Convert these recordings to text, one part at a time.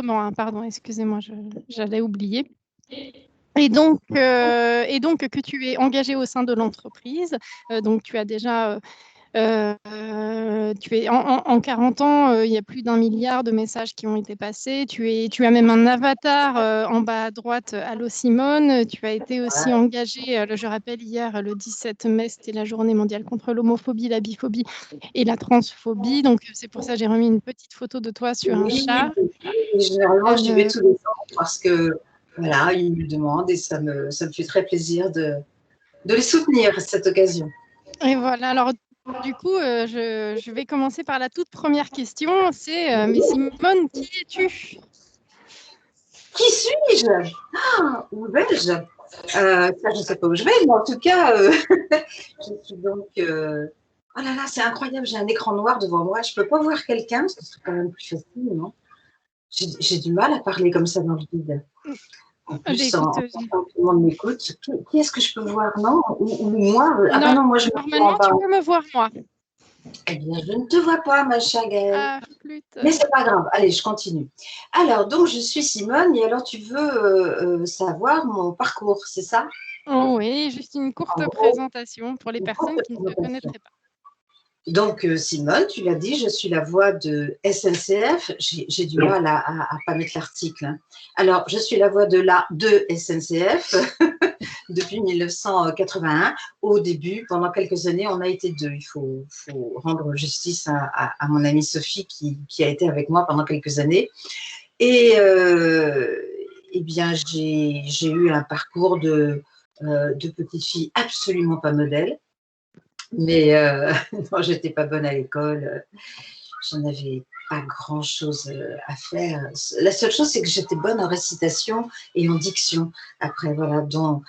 l'enregistrement, hein, pardon, excusez-moi, j'allais oublier. Et donc que tu es engagé au sein de l'entreprise, donc tu as déjà, tu es en 40 ans, il y a plus d'1 milliard de messages qui ont été passés. Tu as même un avatar en bas à droite, Allô Simone. Tu as été aussi engagée, je rappelle, hier, le 17 mai, c'était la journée mondiale contre l'homophobie, la biphobie et la transphobie. Donc c'est pour ça que j'ai remis une petite photo de toi sur un Oui, char. généralement, j'y vais tous les ans parce que, voilà, ils me le demandent et ça me fait très plaisir de les soutenir à cette occasion. Et voilà, alors du coup, je vais commencer par la toute première question, c'est, mais Simone, qui es-tu? Qui suis-je? Ah, où vais-je? Ça, je ne sais pas où je vais, mais en tout cas, je suis donc… oh là là, c'est incroyable, j'ai un écran noir devant moi. Je ne peux pas voir quelqu'un, parce que c'est quand même plus facile, non? J'ai du mal à parler comme ça dans le vide. En Ah, bah, plus, écoute, tout le monde m'écoute. Qui est-ce que je peux voir, non? Ou moi? Ah ben non, non, moi, je me vois en normalement, bas. tu peux me voir, moi. Eh bien, je ne te vois pas, ma chère Gaëlle. Ah, flûte. Mais c'est pas grave. Allez, je continue. Alors, donc, je suis Simone, et alors, tu veux savoir mon parcours, c'est ça? Oh oui, juste une courte En gros, présentation pour les une courte personnes qui ne te présentation. connaîtraient pas. Donc, Simone, tu l'as dit, je suis la voix de SNCF. J'ai du mal à pas mettre l'article, hein. Alors, je suis la voix de SNCF depuis 1981. Au début, pendant quelques années, on a été deux. Il faut rendre justice à mon amie Sophie qui a été avec moi pendant quelques années. Et eh bien, j'ai eu un parcours de petite fille absolument pas modèle. Mais non, j'étais pas bonne à l'école. J'en avais pas grand-chose à faire. La seule chose, c'est que j'étais bonne en récitation et en diction. Après, voilà, d'où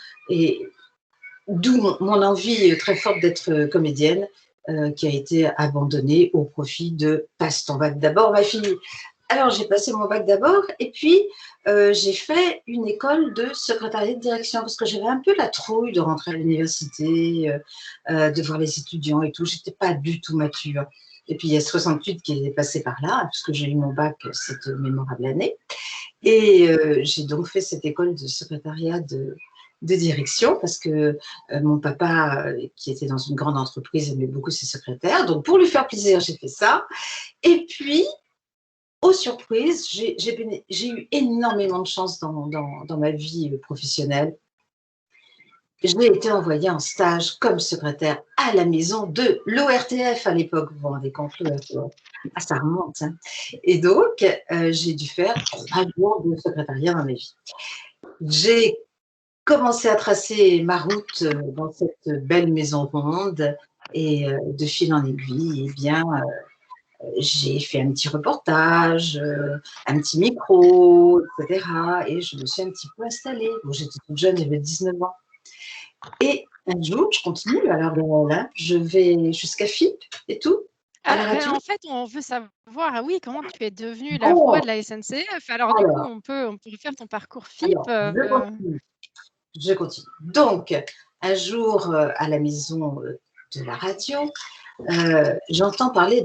mon envie très forte d'être comédienne, qui a été abandonnée au profit de passe ton bac d'abord, ma fille. Alors, j'ai passé mon bac d'abord et puis j'ai fait une école de secrétariat de direction parce que j'avais un peu la trouille de rentrer à l'université, de voir les étudiants et tout. Je n'étais pas du tout mature. Et puis, il y a 68 qui est passé par là, puisque j'ai eu mon bac cette mémorable année. Et j'ai donc fait cette école de secrétariat de direction parce que mon papa, qui était dans une grande entreprise, aimait beaucoup ses secrétaires. Donc, pour lui faire plaisir, j'ai fait ça. Et puis, aux surprises, j'ai eu énormément de chance dans ma vie professionnelle. J'ai été envoyée en stage comme secrétaire à la maison de l'ORTF à l'époque. Vous vous rendez compte, l'ORTF? Ah, ça remonte, hein. Et donc, j'ai dû faire 3 jours de secrétariat dans ma vie. J'ai commencé à tracer ma route dans cette belle maison ronde et de fil en aiguille, eh bien, j'ai fait un petit reportage, un petit micro, etc. Et je me suis un petit peu installée. Bon, j'étais toute jeune, j'avais 19 ans. Et un jour, je continue, alors là, je vais jusqu'à FIP et tout, à la radio. En fait, on veut savoir, oui, comment tu es devenue la voix Bon, de la SNCF. Alors du coup, alors, on peut refaire ton parcours FIP. je continue. Je continue. Donc, un jour, à la maison de la radio, j'entends parler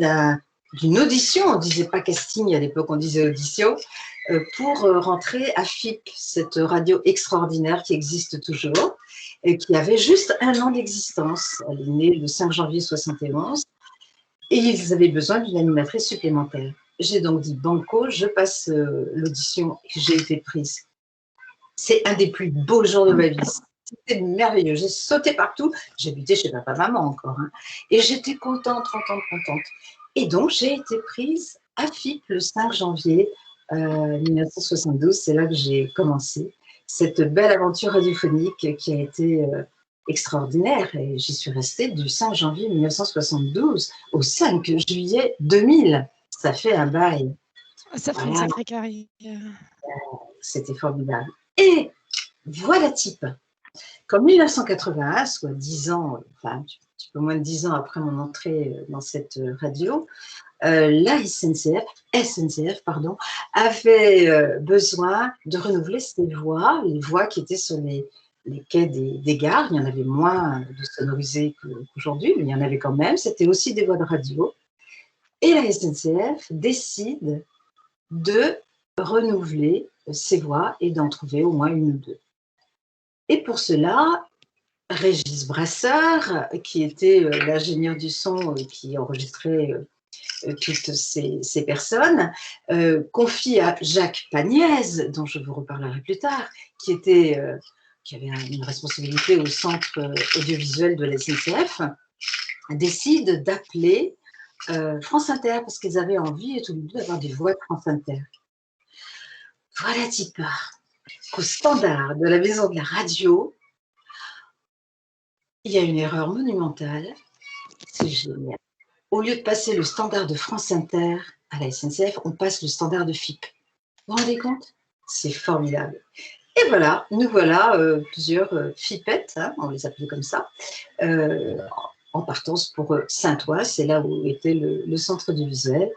d'une audition. On ne disait pas casting à l'époque, on disait audition, pour rentrer à FIP, cette radio extraordinaire qui existe toujours et qui avait juste 1 an d'existence. Elle est née le 5 janvier 71 et ils avaient besoin d'une animatrice supplémentaire. J'ai donc dit banco, je passe l'audition et j'ai été prise. C'est un des plus beaux jours de ma vie. C'était merveilleux. J'ai sauté partout. J'habitais chez papa-maman encore, hein. Et j'étais contente. Et donc, j'ai été prise à FIP le 5 janvier 1972. C'est là que j'ai commencé cette belle aventure radiophonique qui a été extraordinaire. Et j'y suis restée du 5 janvier 1972 au 5 juillet 2000. Ça fait un bail. Ça fait une Voilà, sacrée carrière. c'était formidable. Et voilà type qu'en 1981, soit 10 ans, enfin un petit peu moins de 10 ans après mon entrée dans cette radio, la SNCF avait besoin de renouveler ses voix, les voix qui étaient sur les quais des gares. Il y en avait moins de sonorisées qu'aujourd'hui, mais il y en avait quand même. C'était aussi des voix de radio. Et la SNCF décide de renouveler ces voix et d'en trouver au moins une ou deux. Et pour cela, Régis Brasseur, qui était l'ingénieur du son qui enregistrait toutes ces personnes, confie à Jacques Pagnaise, dont je vous reparlerai plus tard, qui avait une responsabilité au centre audiovisuel de la SNCF, décide d'appeler France Inter parce qu'ils avaient envie tous les deux d'avoir des voix de France Inter. Voilà-t-il part qu'au standard de la maison de la radio, il y a une erreur monumentale. C'est génial. Au lieu de passer le standard de France Inter à la SNCF, on passe le standard de FIP. Vous vous rendez compte? C'est formidable. Et voilà, nous voilà plusieurs FIPettes, hein, on les appelait comme ça, en partance pour Saint-Ouen, c'est là où était le centre du visuel.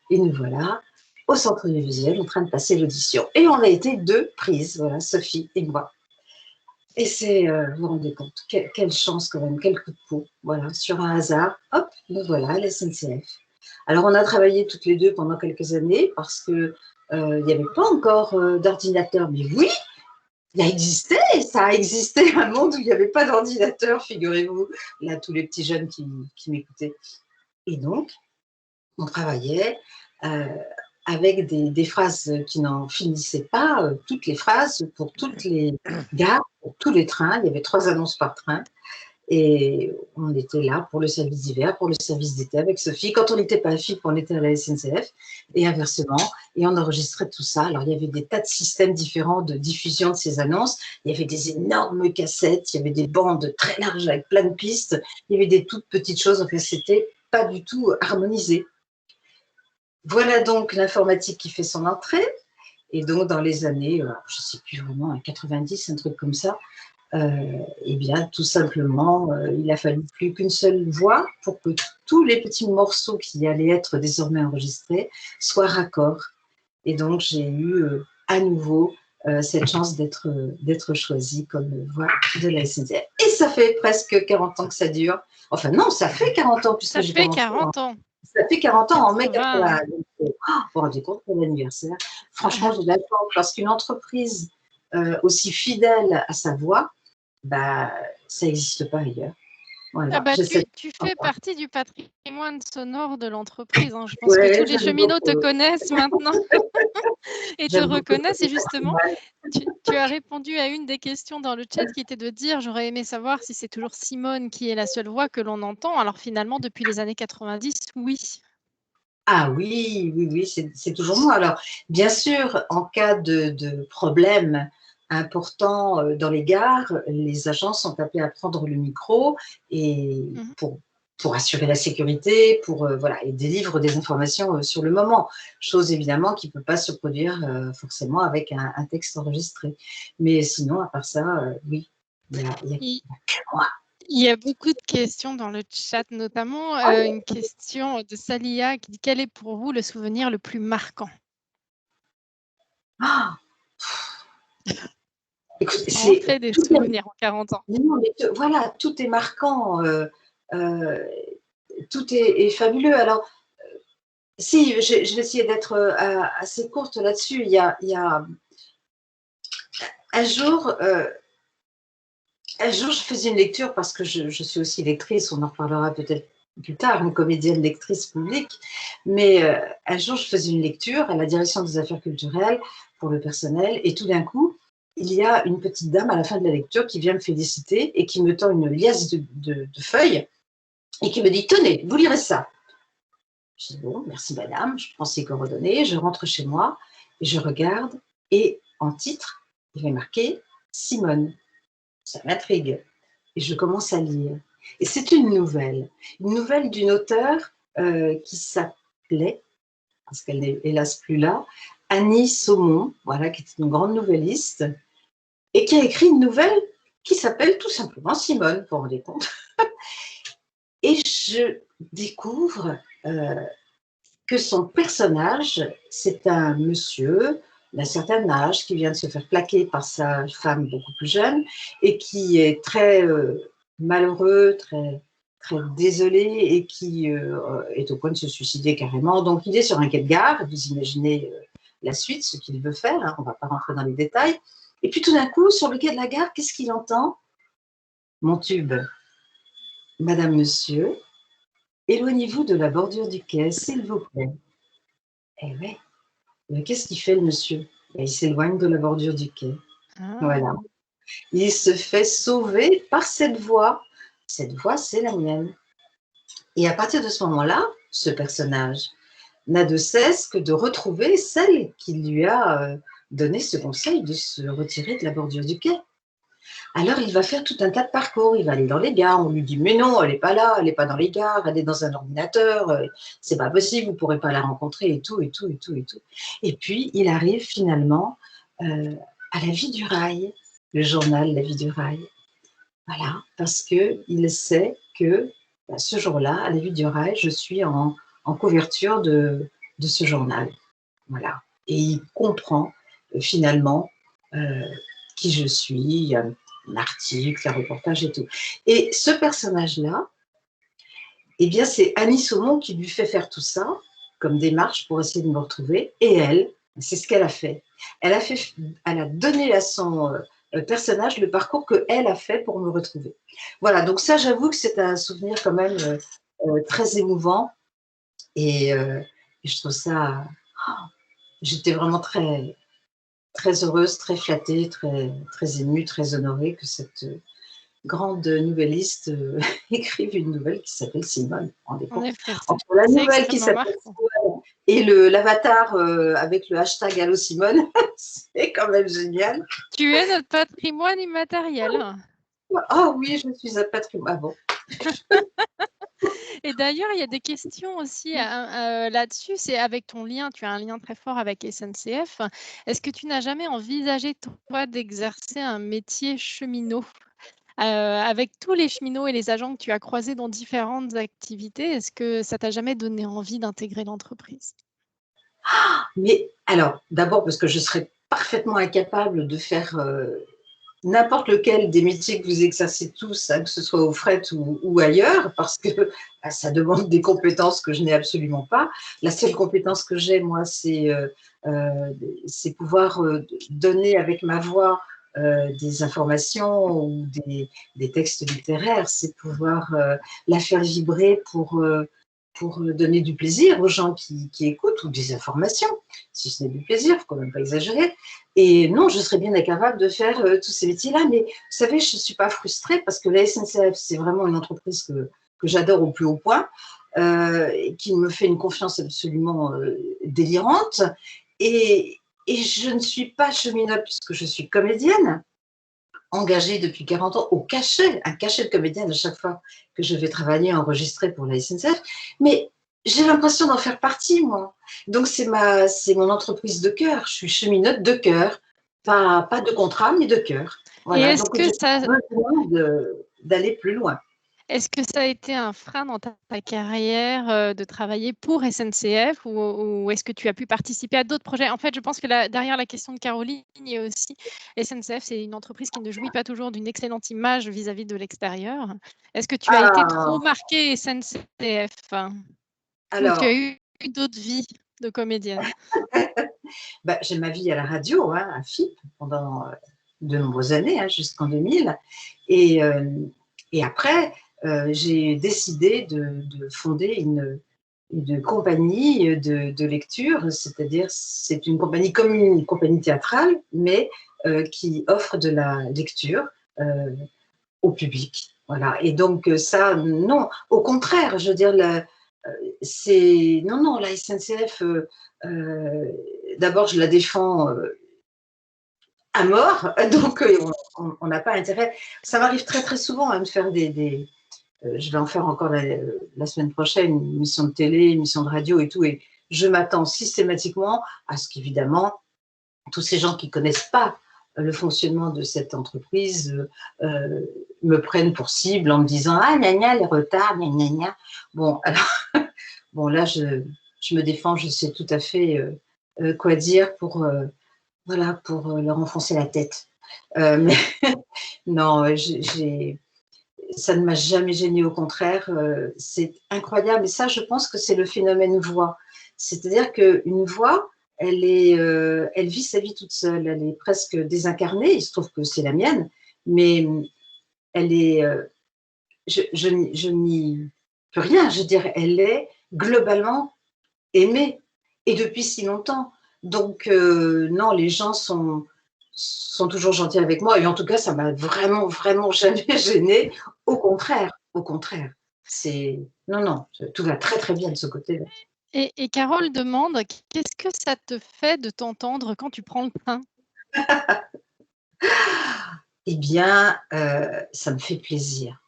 Et nous voilà au centre du visuel en train de passer l'audition. Et on a été deux prises, voilà, Sophie et moi. Et c'est, vous vous rendez compte, quelle chance quand même, quel coup de peau. Voilà, sur un hasard, hop, nous voilà à la SNCF. Alors on a travaillé toutes les deux pendant quelques années parce que il n'y avait pas encore d'ordinateur, mais oui, ça a existé un monde où il n'y avait pas d'ordinateur, figurez-vous, là, tous les petits jeunes qui m'écoutaient. Et donc, on travaillait avec des phrases qui n'en finissaient pas, toutes les phrases pour toutes les gares, pour tous les trains. Il y avait 3 annonces par train. Et on était là pour le service d'hiver, pour le service d'été avec Sophie. Quand on n'était pas à FIP, on était à la SNCF et inversement. Et on enregistrait tout ça. Alors, il y avait des tas de systèmes différents de diffusion de ces annonces. Il y avait des énormes cassettes, il y avait des bandes très larges avec plein de pistes. Il y avait des toutes petites choses. Enfin, c'était pas du tout harmonisé. Voilà donc l'informatique qui fait son entrée. Et donc, dans les années, je ne sais plus vraiment, 90, un truc comme ça, eh bien, tout simplement, il a fallu plus qu'une seule voix pour que tous les petits morceaux qui allaient être désormais enregistrés soient raccords. Et donc, j'ai eu à nouveau cette chance d'être choisie comme voix de la SNCF. Et ça fait presque 40 ans que ça dure. Enfin, non, ça fait 40 ans puisque j'ai commencé. 40 ans. Ça fait 40 ans en mai 80. Donc, vous vous rendez compte pour l'anniversaire. Franchement, j'ai de la chance parce qu'une entreprise aussi fidèle à sa voix, bah, ça n'existe pas ailleurs. Voilà. Ah bah, tu fais partie du patrimoine sonore de l'entreprise. Hein. Je pense Ouais, que tous les cheminots te connaissent maintenant et te reconnaissent. Et justement, tu as répondu à une des questions dans le chat qui était de dire j'aurais aimé savoir si c'est toujours Simone qui est la seule voix que l'on entend. Alors finalement, depuis les années 90, oui. Ah oui, oui, oui, c'est toujours moi. Alors, bien sûr, en cas de problème important dans les gares, les agents sont appelés à prendre le micro et pour assurer la sécurité, voilà, et délivrent des informations sur le moment. Chose évidemment qui ne peut pas se produire forcément avec un texte enregistré. Mais sinon, à part ça, oui, il y a que moi. Il y a beaucoup de questions dans le chat, notamment une question de Salia qui dit quel est pour vous le souvenir le plus marquant? Ah Écoute, on fait des souvenirs en 40 ans. Non, mais voilà, tout est marquant, tout est fabuleux. Alors, si, je vais essayer d'être assez courte là-dessus. Il y a un jour, je faisais une lecture parce que je suis aussi lectrice, on en reparlera peut-être plus tard, une comédienne lectrice publique, mais un jour, je faisais une lecture à la direction des affaires culturelles pour le personnel et tout d'un coup, il y a une petite dame à la fin de la lecture qui vient me féliciter et qui me tend une liasse de feuilles et qui me dit « Tenez, vous lirez ça ». Je dis « Bon, merci madame », je prends ses coordonnées, je rentre chez moi et je regarde et en titre, il est marqué « Simone ». Ça m'intrigue. Et je commence à lire. Et c'est une nouvelle d'une auteure qui s'appelait, parce qu'elle n'est hélas plus là, Annie Saumon, voilà, qui est une grande nouvelliste, et qui a écrit une nouvelle qui s'appelle tout simplement Simone, vous vous rendez compte. Et je découvre que son personnage, c'est un monsieur d'un certain âge qui vient de se faire plaquer par sa femme beaucoup plus jeune et qui est très malheureux, très, très désolé et qui est au point de se suicider carrément. Donc il est sur un quai de gare, vous imaginez la suite, ce qu'il veut faire, hein, on ne va pas rentrer dans les détails. Et puis tout d'un coup, sur le quai de la gare, qu'est-ce qu'il entend? Mon tube. Madame, monsieur, éloignez-vous de la bordure du quai, s'il vous plaît. Eh ouais, mais qu'est-ce qu'il fait le monsieur? Il s'éloigne de la bordure du quai. Voilà. Il se fait sauver par cette voix. Cette voix, c'est la mienne. Et à partir de ce moment-là, ce personnage n'a de cesse que de retrouver celle qui lui a donné ce conseil de se retirer de la bordure du quai. Alors, il va faire tout un tas de parcours. Il va aller dans les gares. On lui dit, mais non, elle n'est pas là, elle n'est pas dans les gares, elle est dans un ordinateur. C'est pas possible, vous ne pourrez pas la rencontrer et tout, et tout, et tout, et tout. Et puis, il arrive finalement à La Vie du Rail, le journal La Vie du Rail. Voilà, parce qu'il sait que ce jour-là, à La Vie du Rail, je suis en couverture de ce journal. Voilà. Et il comprend finalement qui je suis, l'article, le reportage et tout. Et ce personnage-là, eh bien, c'est Annie Saumon qui lui fait faire tout ça comme démarche pour essayer de me retrouver. Et elle, c'est ce qu'elle a fait. Elle a donné à son personnage le parcours qu'elle a fait pour me retrouver. Voilà, donc ça, j'avoue que c'est un souvenir quand même très émouvant. Et je trouve ça... J'étais vraiment très, très heureuse, très flattée, très, très émue, très honorée que cette grande nouvelliste écrive une nouvelle qui s'appelle Simone. En effet, entre la nouvelle qui s'appelle Simone et l'avatar avec le hashtag Allo Simone, c'est quand même génial. Tu es notre patrimoine immatériel. Ah oui, je suis un patrimoine. Ah bon. Et d'ailleurs, il y a des questions aussi là-dessus. C'est avec ton lien, tu as un lien très fort avec SNCF. Est-ce que tu n'as jamais envisagé, toi, d'exercer un métier cheminot? Avec tous les cheminots et les agents que tu as croisés dans différentes activités, est-ce que ça t'a jamais donné envie d'intégrer l'entreprise? Mais alors, d'abord parce que je serais parfaitement incapable de faire n'importe lequel des métiers que vous exercez tous, hein, que ce soit au fret ou ailleurs, parce que ça demande des compétences que je n'ai absolument pas. La seule compétence que j'ai, moi, c'est pouvoir donner avec ma voix des informations ou des textes littéraires, c'est pouvoir la faire vibrer pour donner du plaisir aux gens qui écoutent, ou des informations, si ce n'est du plaisir, il ne faut quand même pas exagérer. Et non, je serais bien incapable de faire tous ces métiers-là, mais vous savez, je ne suis pas frustrée parce que la SNCF, c'est vraiment une entreprise que j'adore au plus haut point, qui me fait une confiance absolument délirante. Et je ne suis pas cheminote puisque je suis comédienne, engagée depuis 40 ans au cachet, un cachet de comédienne à chaque fois que je vais travailler, enregistrer pour la SNCF. Mais j'ai l'impression d'en faire partie, moi. Donc, c'est mon entreprise de cœur. Je suis cheminote de cœur. Pas de contrat, mais de cœur. Voilà. Et est-ce donc, que j'ai ça... besoin d'aller plus loin. Est-ce que ça a été un frein dans ta carrière de travailler pour SNCF ou est-ce que tu as pu participer à d'autres projets? En fait, je pense que derrière la question de Caroline, il y a aussi SNCF, c'est une entreprise qui ne jouit pas toujours d'une excellente image vis-à-vis de l'extérieur. Est-ce que tu as été trop marquée SNCF ou tu as eu d'autres vies de comédienne? J'ai ma vie à la radio, hein, à FIP, pendant de nombreuses années, hein, jusqu'en 2000. Et après, j'ai décidé de fonder une compagnie de lecture, c'est-à-dire c'est une compagnie comme une compagnie théâtrale, mais qui offre de la lecture au public. Voilà. Et donc ça, non, au contraire, je veux dire, non, la SNCF, d'abord, je la défends à mort, donc on n'a pas intérêt. Ça m'arrive très très souvent de faire je vais en faire encore la semaine prochaine, une émission de télé, une émission de radio et tout, et je m'attends systématiquement à ce qu'évidemment, tous ces gens qui ne connaissent pas le fonctionnement de cette entreprise me prennent pour cible en me disant « Ah, gna gna, les retards, gna gna gna ». Bon, alors, bon, là, je me défends, je sais tout à fait quoi dire pour leur enfoncer la tête. Mais non, ça ne m'a jamais gênée, au contraire, c'est incroyable. Et ça, je pense que c'est le phénomène voix. C'est-à-dire qu'une voix, elle vit sa vie toute seule, elle est presque désincarnée, il se trouve que c'est la mienne, mais elle est, je n'y peux rien, je veux dire, elle est globalement aimée, et depuis si longtemps. Donc, non, les gens sont toujours gentils avec moi, et en tout cas, ça m'a vraiment, vraiment jamais gênée. Au contraire, au contraire. Non, non, tout va très, très bien de ce côté-là. Et Carole demande, qu'est-ce que ça te fait de t'entendre quand tu prends le train? Eh bien, ça me fait plaisir.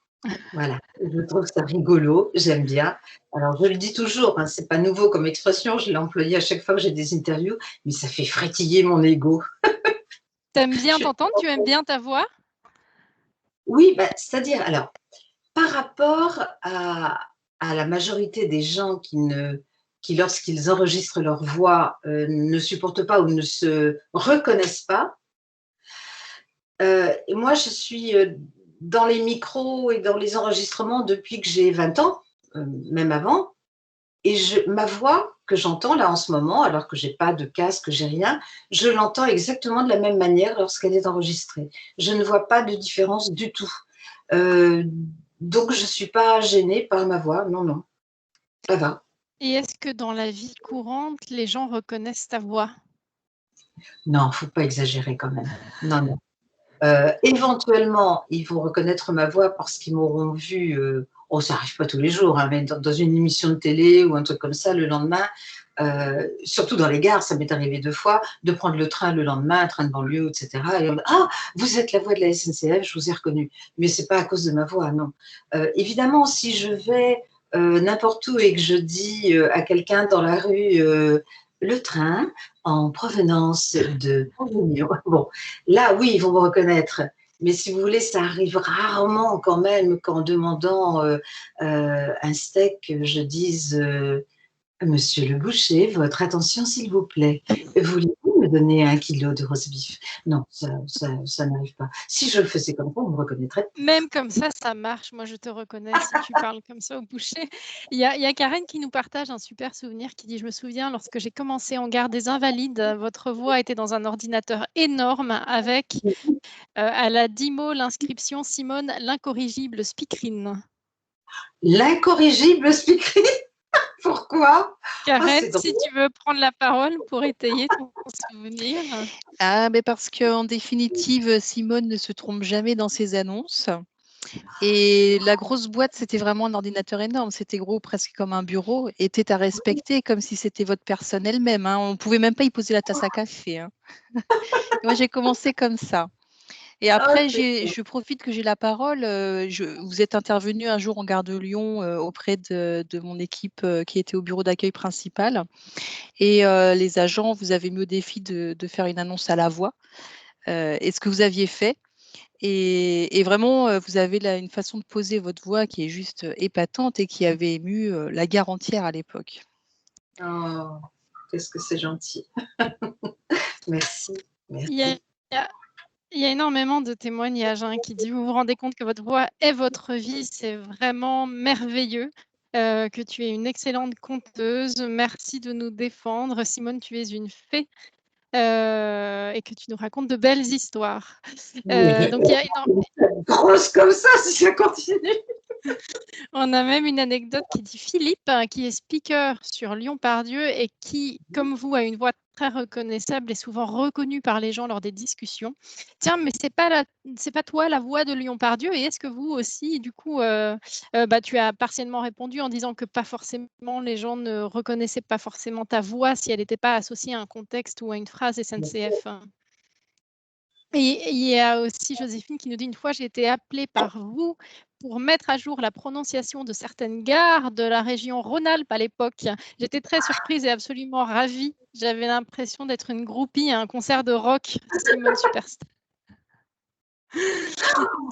Voilà, je trouve ça rigolo, j'aime bien. Alors, je le dis toujours, hein, c'est pas nouveau comme expression, je l'ai employé à chaque fois que j'ai des interviews, mais ça fait frétiller mon ego. T'aimes bien Je- t'entendre? Tu aimes bien ta voix? Oui, bah, c'est-à-dire, alors, par rapport à la majorité des gens qui lorsqu'ils enregistrent leur voix, ne supportent pas ou ne se reconnaissent pas, et moi, je suis dans les micros et dans les enregistrements depuis que j'ai 20 ans, même avant. Et ma voix que j'entends là en ce moment, alors que j'ai pas de casque, j'ai rien, je l'entends exactement de la même manière lorsqu'elle est enregistrée. Je ne vois pas de différence du tout. Euh, donc, je suis pas gênée par ma voix. Non, non, ça va. Et est-ce que dans la vie courante, les gens reconnaissent ta voix? Non, faut pas exagérer quand même. Non, non. Éventuellement, ils vont reconnaître ma voix parce qu'ils m'auront vu, oh, ça arrive pas tous les jours, hein, mais dans une émission de télé ou un truc comme ça, le lendemain, surtout dans les gares, ça m'est arrivé 2 fois, de prendre le train le lendemain, un train de banlieue, et cetera, et on me dit: «Ah, vous êtes la voix de la SNCF, je vous ai reconnue». Mais c'est pas à cause de ma voix, non. Évidemment, si je vais, n'importe où et que je dis, à quelqu'un dans la rue, «Le train en provenance de Avignon», bon, là, oui, ils vont me reconnaître. Mais si vous voulez, ça arrive rarement quand même qu'en demandant un steak, je dise Monsieur le boucher, votre attention s'il vous plaît. Voulez-vous me donner 1 kilo de roast beef? Non, ça n'arrive pas. Si je le faisais comme ça, on me reconnaîtrait. Même comme ça marche. Moi, je te reconnais si tu parles comme ça au boucher. Il y a Karen qui nous partage un super souvenir qui dit: «Je me souviens lorsque j'ai commencé en gare des Invalides, votre voix était dans un ordinateur énorme avec, à la DIMO, l'inscription «Simone l'incorrigible speakerine». L'incorrigible speakerine. Pourquoi? Oh, Karen, c'est si drôle. tu veux prendre la parole pour étayer ton souvenir. Ah, mais parce qu'en définitive, Simone ne se trompe jamais dans ses annonces. Et la grosse boîte, c'était vraiment un ordinateur énorme. C'était gros, presque comme un bureau, et était à respecter comme si c'était votre personnel même, hein. On ne pouvait même pas y poser la tasse à café, hein. Moi, j'ai commencé comme ça. Et Ah, après, c'est je profite que j'ai la parole. Vous êtes intervenu un jour en gare de Lyon auprès de mon équipe qui était au bureau d'accueil principal. Et les agents, vous avez mis au défi de faire une annonce à la voix. Et ce que vous aviez fait. Et vraiment, vous avez là une façon de poser votre voix qui est juste épatante et qui avait ému la gare entière à l'époque. oh, qu'est-ce que c'est gentil. Merci, Il y a merci. il y a énormément de témoignages, hein, qui disent: «Vous vous rendez compte que votre voix est votre vie, c'est vraiment merveilleux, que tu es une excellente conteuse. Merci de nous défendre. Simone, tu es une fée, et que tu nous racontes de belles histoires». Mais Donc il y a énorm grosse comme ça, si ça continue. On a même une anecdote qui dit: «Philippe, qui est speaker sur Lyon-Part-Dieu et qui, comme vous, a une voix très reconnaissable et souvent reconnue par les gens lors des discussions. Tiens, mais c'est pas toi la voix de Lyon-Part-Dieu et est-ce que vous aussi?» Du coup, bah, tu as partiellement répondu en disant que pas forcément les gens ne reconnaissaient pas forcément ta voix si elle n'était pas associée à un contexte ou à une phrase SNCF. Et il y a aussi Joséphine qui nous dit: «Une fois, j'ai été appelée par vous pour mettre à jour la prononciation de certaines gares de la région Rhône-Alpes à l'époque. J'étais très surprise et absolument ravie. J'avais l'impression d'être une groupie à un concert de rock, Simone Superstar».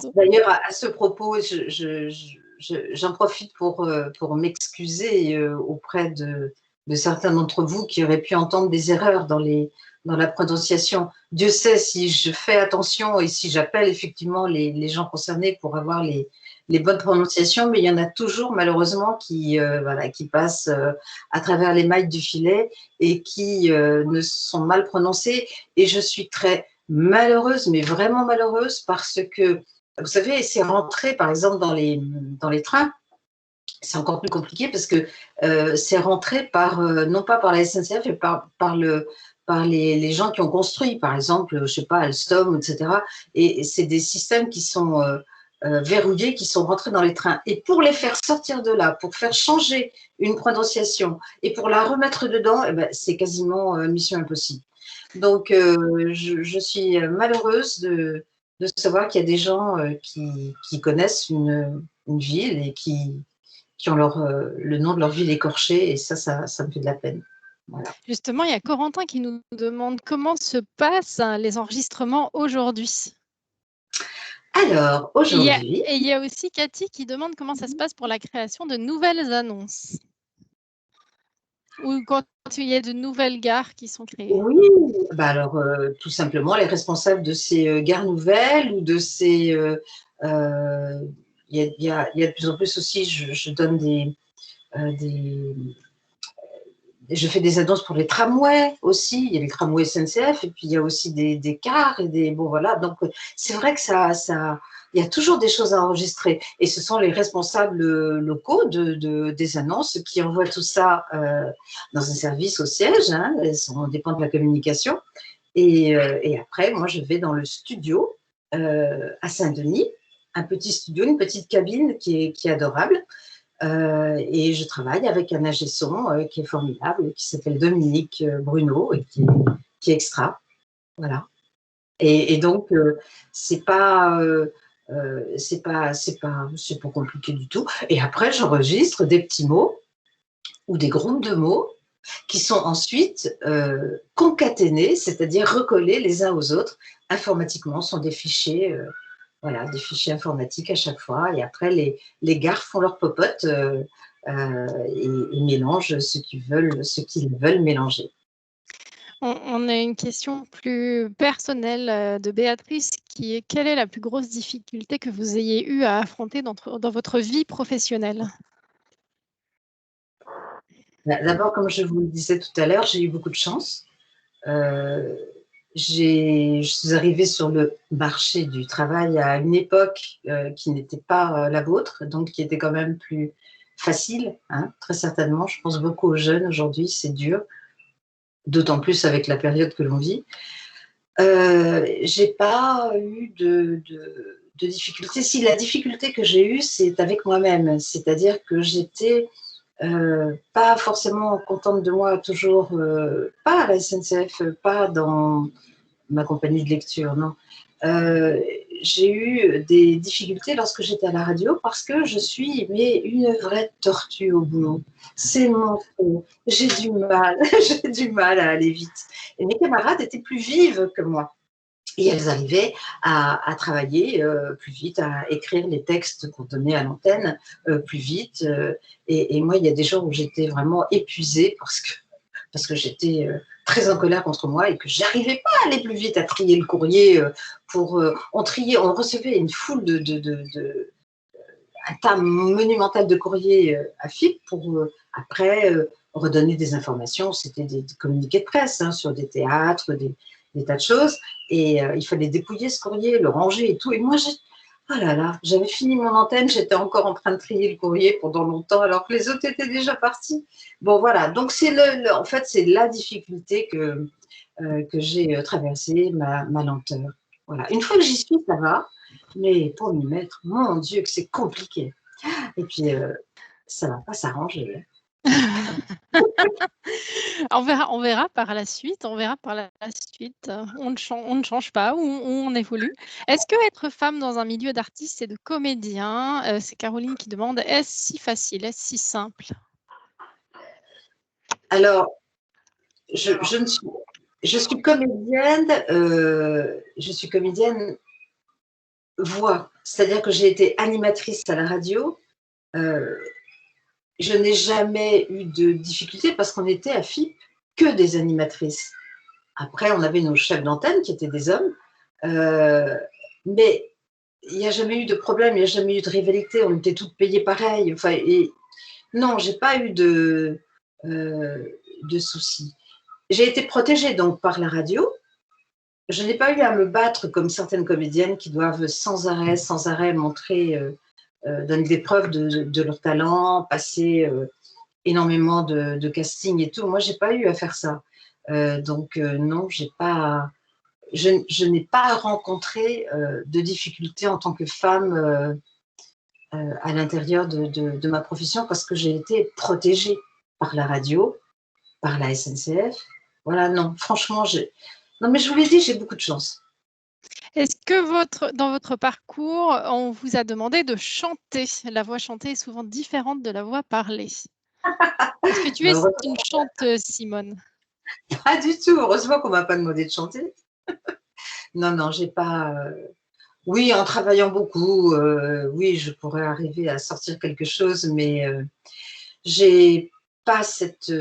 Donc D'ailleurs, à ce propos, j'en profite pour m'excuser auprès de certains d'entre vous qui auraient pu entendre des erreurs dans la prononciation. Dieu sait si je fais attention et si j'appelle effectivement les gens concernés pour avoir les bonnes prononciations, mais il y en a toujours malheureusement voilà, qui passent à travers les mailles du filet et qui ne sont mal prononcées. Et je suis très malheureuse, mais vraiment malheureuse, parce que, vous savez, c'est rentré par exemple dans les trains. C'est encore plus compliqué parce que c'est rentré par, non pas par la SNCF, mais par les gens qui ont construit, par exemple, je ne sais pas, Alstom, etc. Et c'est des systèmes qui sont verrouillés, qui sont rentrés dans les trains. Et pour les faire sortir de là, pour faire changer une prononciation et pour la remettre dedans, eh ben, c'est quasiment mission impossible. Donc, je suis malheureuse de savoir qu'il y a des gens qui connaissent une ville et qui ont le nom de leur ville écorché, et ça me fait de la peine. Voilà. Justement, il y a Corentin qui nous demande comment se passent les enregistrements aujourd'hui. Alors, aujourd'hui… Et il y a aussi Cathy qui demande comment ça se passe pour la création de nouvelles annonces. Ou quand il y a de nouvelles gares qui sont créées. Oui, bah alors, tout simplement, les responsables de ces gares nouvelles ou de ces… il y a de plus en plus aussi, je donne je fais des annonces pour les tramways aussi. Il y a les tramways SNCF et puis il y a aussi des cars et des… Bon, voilà. Donc, c'est vrai que il y a toujours des choses à enregistrer. Et ce sont les responsables locaux des annonces qui envoient tout ça dans un service au siège. Hein. On dépend de la communication. Et après, moi, je vais dans le studio à Saint-Denis, un petit studio, une petite cabine qui est adorable. Et je travaille avec un ingé son qui est formidable, qui s'appelle Dominique Bruno et qui est extra. Voilà. Et donc, c'est pas compliqué du tout. Et après, j'enregistre des petits mots ou des groupes de mots qui sont ensuite concaténés, c'est-à-dire recollés les uns aux autres informatiquement, sont des fichiers. Voilà, des fichiers informatiques à chaque fois. Et après, les gares font leur popote et mélangent ce qu'ils veulent mélanger. On a une question plus personnelle de Béatrice qui est: quelle est la plus grosse difficulté que vous ayez eu à affronter dans votre vie professionnelle? D'abord, comme je vous le disais tout à l'heure, j'ai eu beaucoup de chance. Je suis arrivée sur le marché du travail à une époque qui n'était pas la vôtre, donc qui était quand même plus facile, hein, très certainement. Je pense beaucoup aux jeunes aujourd'hui, c'est dur, d'autant plus avec la période que l'on vit. J'ai pas eu de difficulté. Si, la difficulté que j'ai eue, c'est avec moi-même, c'est-à-dire que j'étais pas forcément contente de moi toujours, pas à la SNCF, pas dans ma compagnie de lecture, non. J'ai eu des difficultés lorsque j'étais à la radio parce que je suis une vraie tortue au boulot. C'est mon trou. J'ai du mal, j'ai du mal à aller vite. Et mes camarades étaient plus vives que moi. Et elles arrivaient à travailler plus vite, à écrire les textes qu'on donnait à l'antenne plus vite. Et moi, il y a des jours où j'étais vraiment épuisée parce que j'étais très en colère contre moi et que j'arrivais pas à aller plus vite, à trier le courrier. On recevait une foule un tas monumental de courriers à FIP pour après redonner des informations. C'était des communiqués de presse hein, sur des théâtres, des tas de choses. Et il fallait dépouiller ce courrier, le ranger et tout. Et moi, oh là là, j'avais fini mon antenne, j'étais encore en train de trier le courrier pendant longtemps alors que les autres étaient déjà partis. Bon, voilà. Donc, en fait, c'est la difficulté que j'ai traversée, ma lenteur. Voilà. Une fois que j'y suis, ça va. Mais pour m'y mettre, mon Dieu, que c'est compliqué. Et puis, ça ne va pas s'arranger. On verra par la suite. On verra par la suite. On ne change pas ou on évolue. Est-ce que être femme dans un milieu d'artistes et de comédiens, c'est Caroline qui demande, est-ce si facile, est-ce si simple? Alors, je suis comédienne. Je suis comédienne voix, c'est-à-dire que j'ai été animatrice à la radio. Je n'ai jamais eu de difficulté parce qu'on était à FIP que des animatrices. Après, on avait nos chefs d'antenne qui étaient des hommes, mais il n'y a jamais eu de problème, il n'y a jamais eu de rivalité, on était toutes payées pareil. Enfin, et non, j'ai pas eu de soucis. J'ai été protégée donc par la radio. Je n'ai pas eu à me battre comme certaines comédiennes qui doivent sans arrêt montrer, donner des preuves de leur talent, passer énormément de casting et tout. Moi, j'ai pas eu à faire ça. Donc, non, j'ai pas, je n'ai pas rencontré de difficultés en tant que femme à l'intérieur de ma profession parce que j'ai été protégée par la radio, par la SNCF. Voilà, non, franchement, non, mais je vous l'ai dit, j'ai beaucoup de chance. Est-ce que dans votre parcours, on vous a demandé de chanter? La voix chantée est souvent différente de la voix parlée. Est-ce que tu es une chanteuse, Simone? Pas du tout. Heureusement qu'on ne m'a pas demandé de chanter. Non, non, j'ai pas. Oui, en travaillant beaucoup, oui, je pourrais arriver à sortir quelque chose, mais j'ai pas cette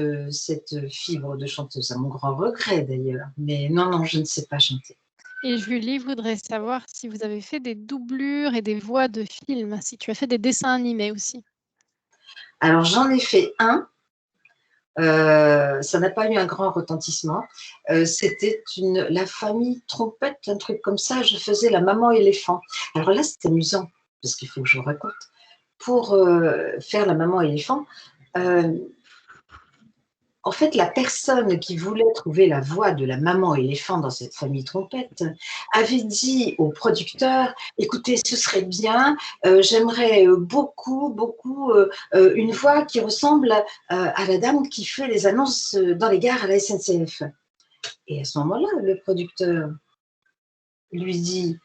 fibre de chanteuse, à mon grand regret d'ailleurs. Mais non, non, je ne sais pas chanter. Et Julie voudrait savoir si vous avez fait des doublures et des voix de films, si tu as fait des dessins animés aussi. Alors, j'en ai fait un. Ça n'a pas eu un grand retentissement. C'était la famille Trompette, un truc comme ça. Je faisais la maman éléphant. Alors là, c'est amusant, parce qu'il faut que je vous raconte. Pour faire la maman éléphant, en fait, la personne qui voulait trouver la voix de la maman éléphant dans cette famille Trompette avait dit au producteur, écoutez, ce serait bien, j'aimerais beaucoup, beaucoup une voix qui ressemble à la dame qui fait les annonces dans les gares à la SNCF. Et à ce moment-là, le producteur lui dit,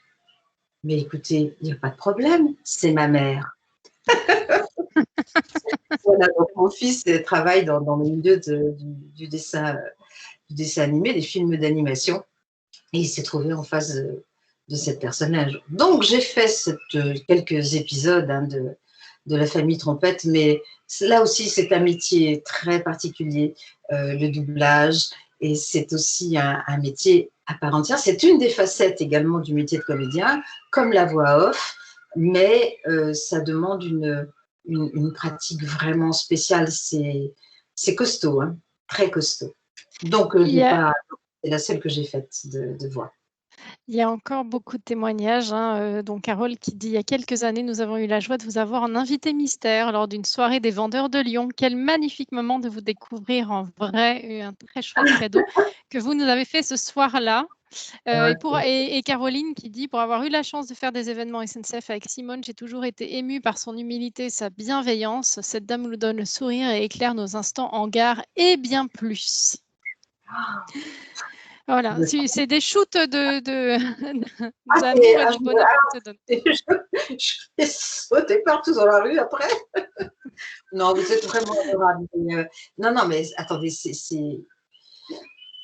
mais écoutez, il n'y a pas de problème, c'est ma mère. Voilà, donc mon fils travaille dans le milieu du dessin animé, des films d'animation, et il s'est trouvé en face de cette personnage. Donc j'ai fait quelques épisodes de la famille Trompette, mais là aussi c'est un métier très particulier, le doublage, et c'est aussi un métier à part entière. C'est une des facettes également du métier de comédien, comme la voix off, mais ça demande une pratique vraiment spéciale. C'est costaud, hein, très costaud. Donc, c'est la seule que j'ai faite de voix. Il y a encore beaucoup de témoignages, hein, dont Carole qui dit: «Il y a quelques années, nous avons eu la joie de vous avoir en invité mystère lors d'une soirée des vendeurs de Lyon. Quel magnifique moment de vous découvrir en vrai et un très chouette cadeau que vous nous avez fait ce soir-là». Et Caroline qui dit: «Pour avoir eu la chance de faire des événements SNCF avec Simone, j'ai toujours été émue par son humilité et sa bienveillance. Cette dame nous donne le sourire et éclaire nos instants en gare et bien plus». Voilà, c'est des shoots d'amour et de bonheur qu'on te donne. Je vais sauter partout dans la rue après. Non, vous êtes vraiment adorable. Non, non, mais attendez, c'est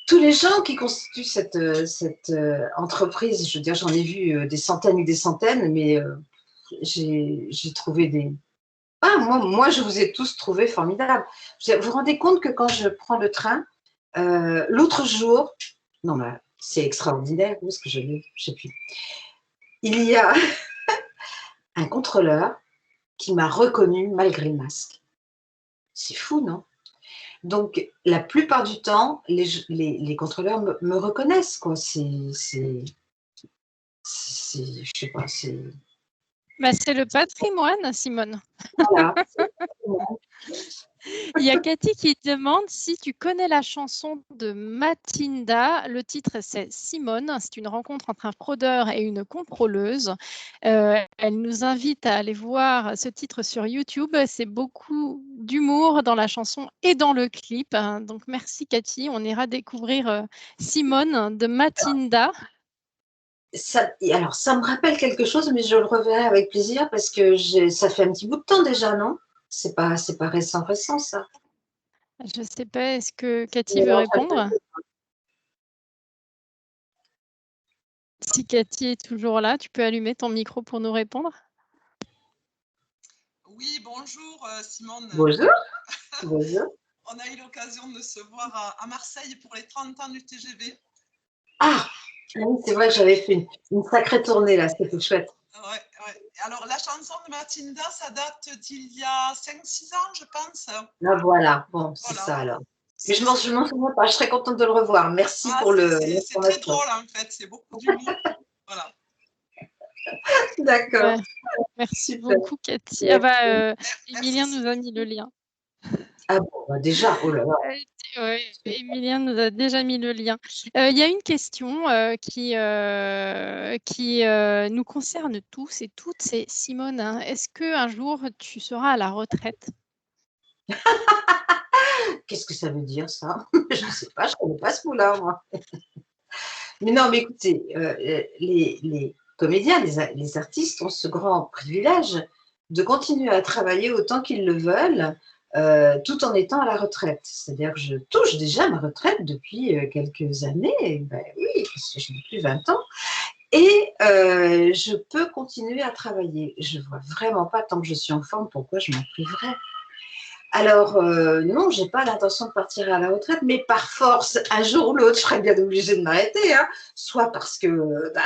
tous les gens qui constituent cette entreprise. Je veux dire, j'en ai vu des centaines et des centaines, mais j'ai trouvé des. Ah, moi, je vous ai tous trouvés formidables. Vous vous rendez compte que quand je prends le train, l'autre jour, non, mais c'est extraordinaire, où est-ce que je l'ai? Je ne sais plus. Il y a un contrôleur qui m'a reconnu malgré le masque. C'est fou, non? Donc, la plupart du temps, les contrôleurs me reconnaissent, quoi. Je sais pas, c'est. Bah, c'est le patrimoine, Simone. Voilà. Il y a Cathy qui demande si tu connais la chanson de Mathilda. Le titre, c'est Simone. C'est une rencontre entre un fraudeur et une contrôleuse. Elle nous invite à aller voir ce titre sur YouTube. C'est beaucoup d'humour dans la chanson et dans le clip. Donc, merci Cathy. On ira découvrir Simone de Mathilda. Alors, ça me rappelle quelque chose, mais je le reverrai avec plaisir parce que ça fait un petit bout de temps déjà, non? C'est pas récent, ça. Je ne sais pas, est-ce que Cathy veut répondre? Si Cathy est toujours là, tu peux allumer ton micro pour nous répondre. Oui, bonjour Simone. Bonjour. Bonjour. On a eu l'occasion de se voir à Marseille pour les 30 ans du TGV. Ah, oui, c'est vrai que j'avais fait une sacrée tournée là, c'était chouette. Ouais, ouais. Alors, la chanson de Mathilda, ça date d'il y a 5-6 ans, je pense. Ah, voilà, bon, c'est Voilà. ça alors. Mais je m'en souviens pas, je serais contente de le revoir. Merci pour C'est très l'information. drôle, en fait. C'est beaucoup d'humour. Voilà. D'accord, Ouais. Merci super. beaucoup, Cathy. Ah bah, Merci. Emilien nous a mis le lien. Ah bon, bah déjà, oh là là. Ouais, Emilien nous a déjà mis le lien. Il y a une question qui nous concerne tous et toutes. C'est Simone, hein, est-ce qu'un jour tu seras à la retraite? Qu'est-ce que ça veut dire ça? Je ne sais pas, je ne connais pas ce mot-là, moi. Mais non, mais écoutez, les comédiens, les artistes ont ce grand privilège de continuer à travailler autant qu'ils le veulent, tout en étant à la retraite. C'est-à-dire que je touche déjà ma retraite depuis quelques années, ben oui, parce que je n'ai plus 20 ans, et je peux continuer à travailler. Je ne vois vraiment pas, tant que je suis en forme, pourquoi je m'en priverais. Alors, non, je n'ai pas l'intention de partir à la retraite, mais par force, un jour ou l'autre, je serais bien obligée de m'arrêter, hein. Soit parce que, bah,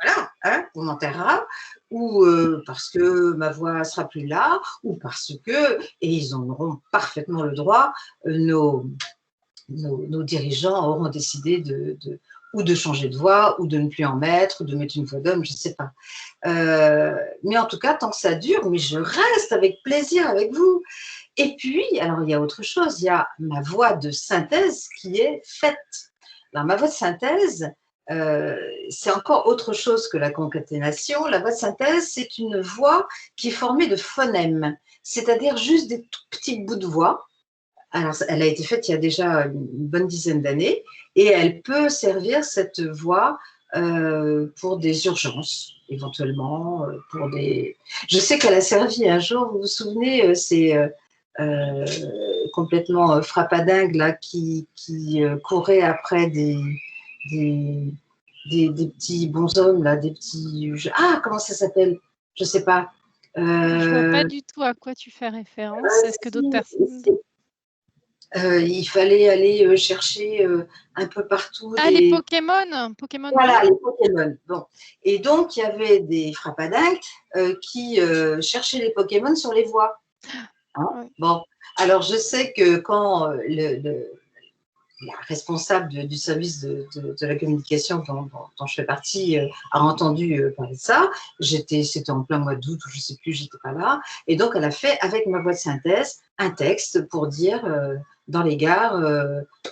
voilà, hein, on m'enterrera, ou parce que ma voix sera plus là, ou parce que, et ils en auront parfaitement le droit, nos dirigeants auront décidé ou de changer de voix, ou de ne plus en mettre, ou de mettre une voix d'homme, je ne sais pas. Mais en tout cas, tant que ça dure, mais je reste avec plaisir avec vous. Et puis, alors il y a autre chose, il y a ma voix de synthèse qui est faite. Alors ma voix de synthèse, c'est encore autre chose que la concaténation. La voix de synthèse, c'est une voix qui est formée de phonèmes, c'est-à-dire juste des tout petits bouts de voix. Alors, elle a été faite il y a déjà une bonne dizaine d'années et elle peut servir, cette voix, pour des urgences, éventuellement, pour des… Je sais qu'elle a servi un jour, vous vous souvenez, c'est euh, complètement frappadingue là, qui courait après des, des petits bonshommes, là, des petits… Ah, comment ça s'appelle? Je ne sais pas. Je vois pas Euh, du tout à quoi tu fais référence. Est-ce que d'autres personnes… il fallait aller chercher un peu partout Ah, les des… Pokémon, Pokémon Go? Voilà, les Pokémon. Bon. Et donc, il y avait des frappadingues qui cherchaient les Pokémon sur les voies. Hein. Ouais. Bon. Alors, je sais que quand la responsable du service de la communication dont je fais partie a entendu parler de ça. C'était en plein mois d'août, ou je ne sais plus, j'étais pas là. Et donc, elle a fait, avec ma voix de synthèse, un texte pour dire dans les gares,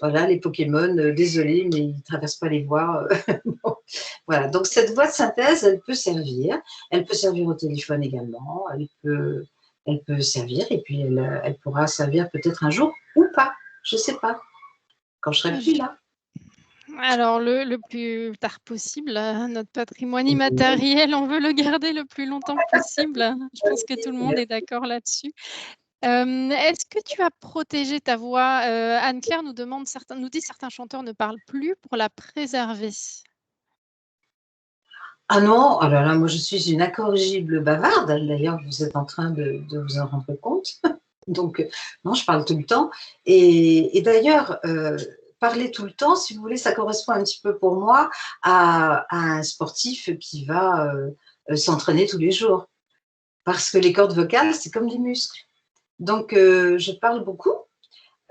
voilà, les Pokémon, désolé, mais ils ne traversent pas les voies. Bon. Voilà, donc cette voix de synthèse, elle peut servir. Elle peut servir au téléphone également. Elle peut servir, et puis elle pourra servir peut-être un jour ou pas. Je ne sais pas quand je serai plus là. Alors, le plus tard possible, notre patrimoine immatériel, on veut le garder le plus longtemps possible. Je pense que tout le monde est d'accord là-dessus. Est-ce que tu as protégé ta voix? Anne-Claire nous dit certains chanteurs ne parlent plus pour la préserver. Ah non, oh là là, moi je suis une incorrigible bavarde. D'ailleurs, vous êtes en train de vous en rendre compte. Donc, non, je parle tout le temps. Et d'ailleurs, parler tout le temps, si vous voulez, ça correspond un petit peu pour moi à un sportif qui va s'entraîner tous les jours. Parce que les cordes vocales, c'est comme des muscles. Donc, je parle beaucoup.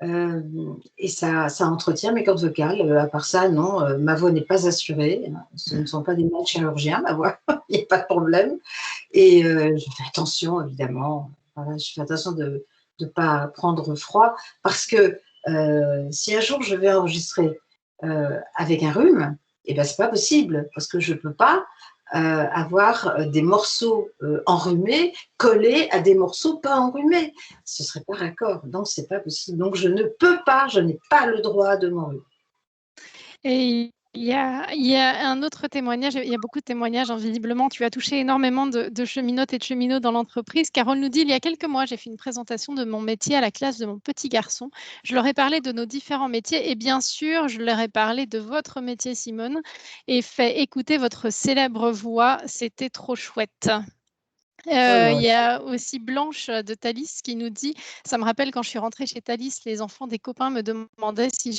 Et ça entretient mes cordes vocales. À part ça, non, ma voix n'est pas assurée. Ce ne sont pas des mal chirurgiens, ma voix. Il n'y a pas de problème. Et je fais attention, évidemment. Voilà, je fais attention de ne pas prendre froid. Parce que si un jour je vais enregistrer avec un rhume, eh ben, ce n'est pas possible. Parce que je ne peux pas avoir des morceaux enrhumés collés à des morceaux pas enrhumés. Ce ne serait pas raccord. Donc, ce n'est pas possible. Donc, je ne peux pas, je n'ai pas le droit de m'enrhumer. Et il y a un autre témoignage, il y a beaucoup de témoignages, hein, visiblement, tu as touché énormément de cheminotes et de cheminots dans l'entreprise. Carole nous dit, il y a quelques mois, j'ai fait une présentation de mon métier à la classe de mon petit garçon. Je leur ai parlé de nos différents métiers et bien sûr, je leur ai parlé de votre métier, Simone, et fait écouter votre célèbre voix. C'était trop chouette. Il y a aussi Blanche de Thalys qui nous dit: «Ça me rappelle quand je suis rentrée chez Thalys, les enfants des copains me demandaient si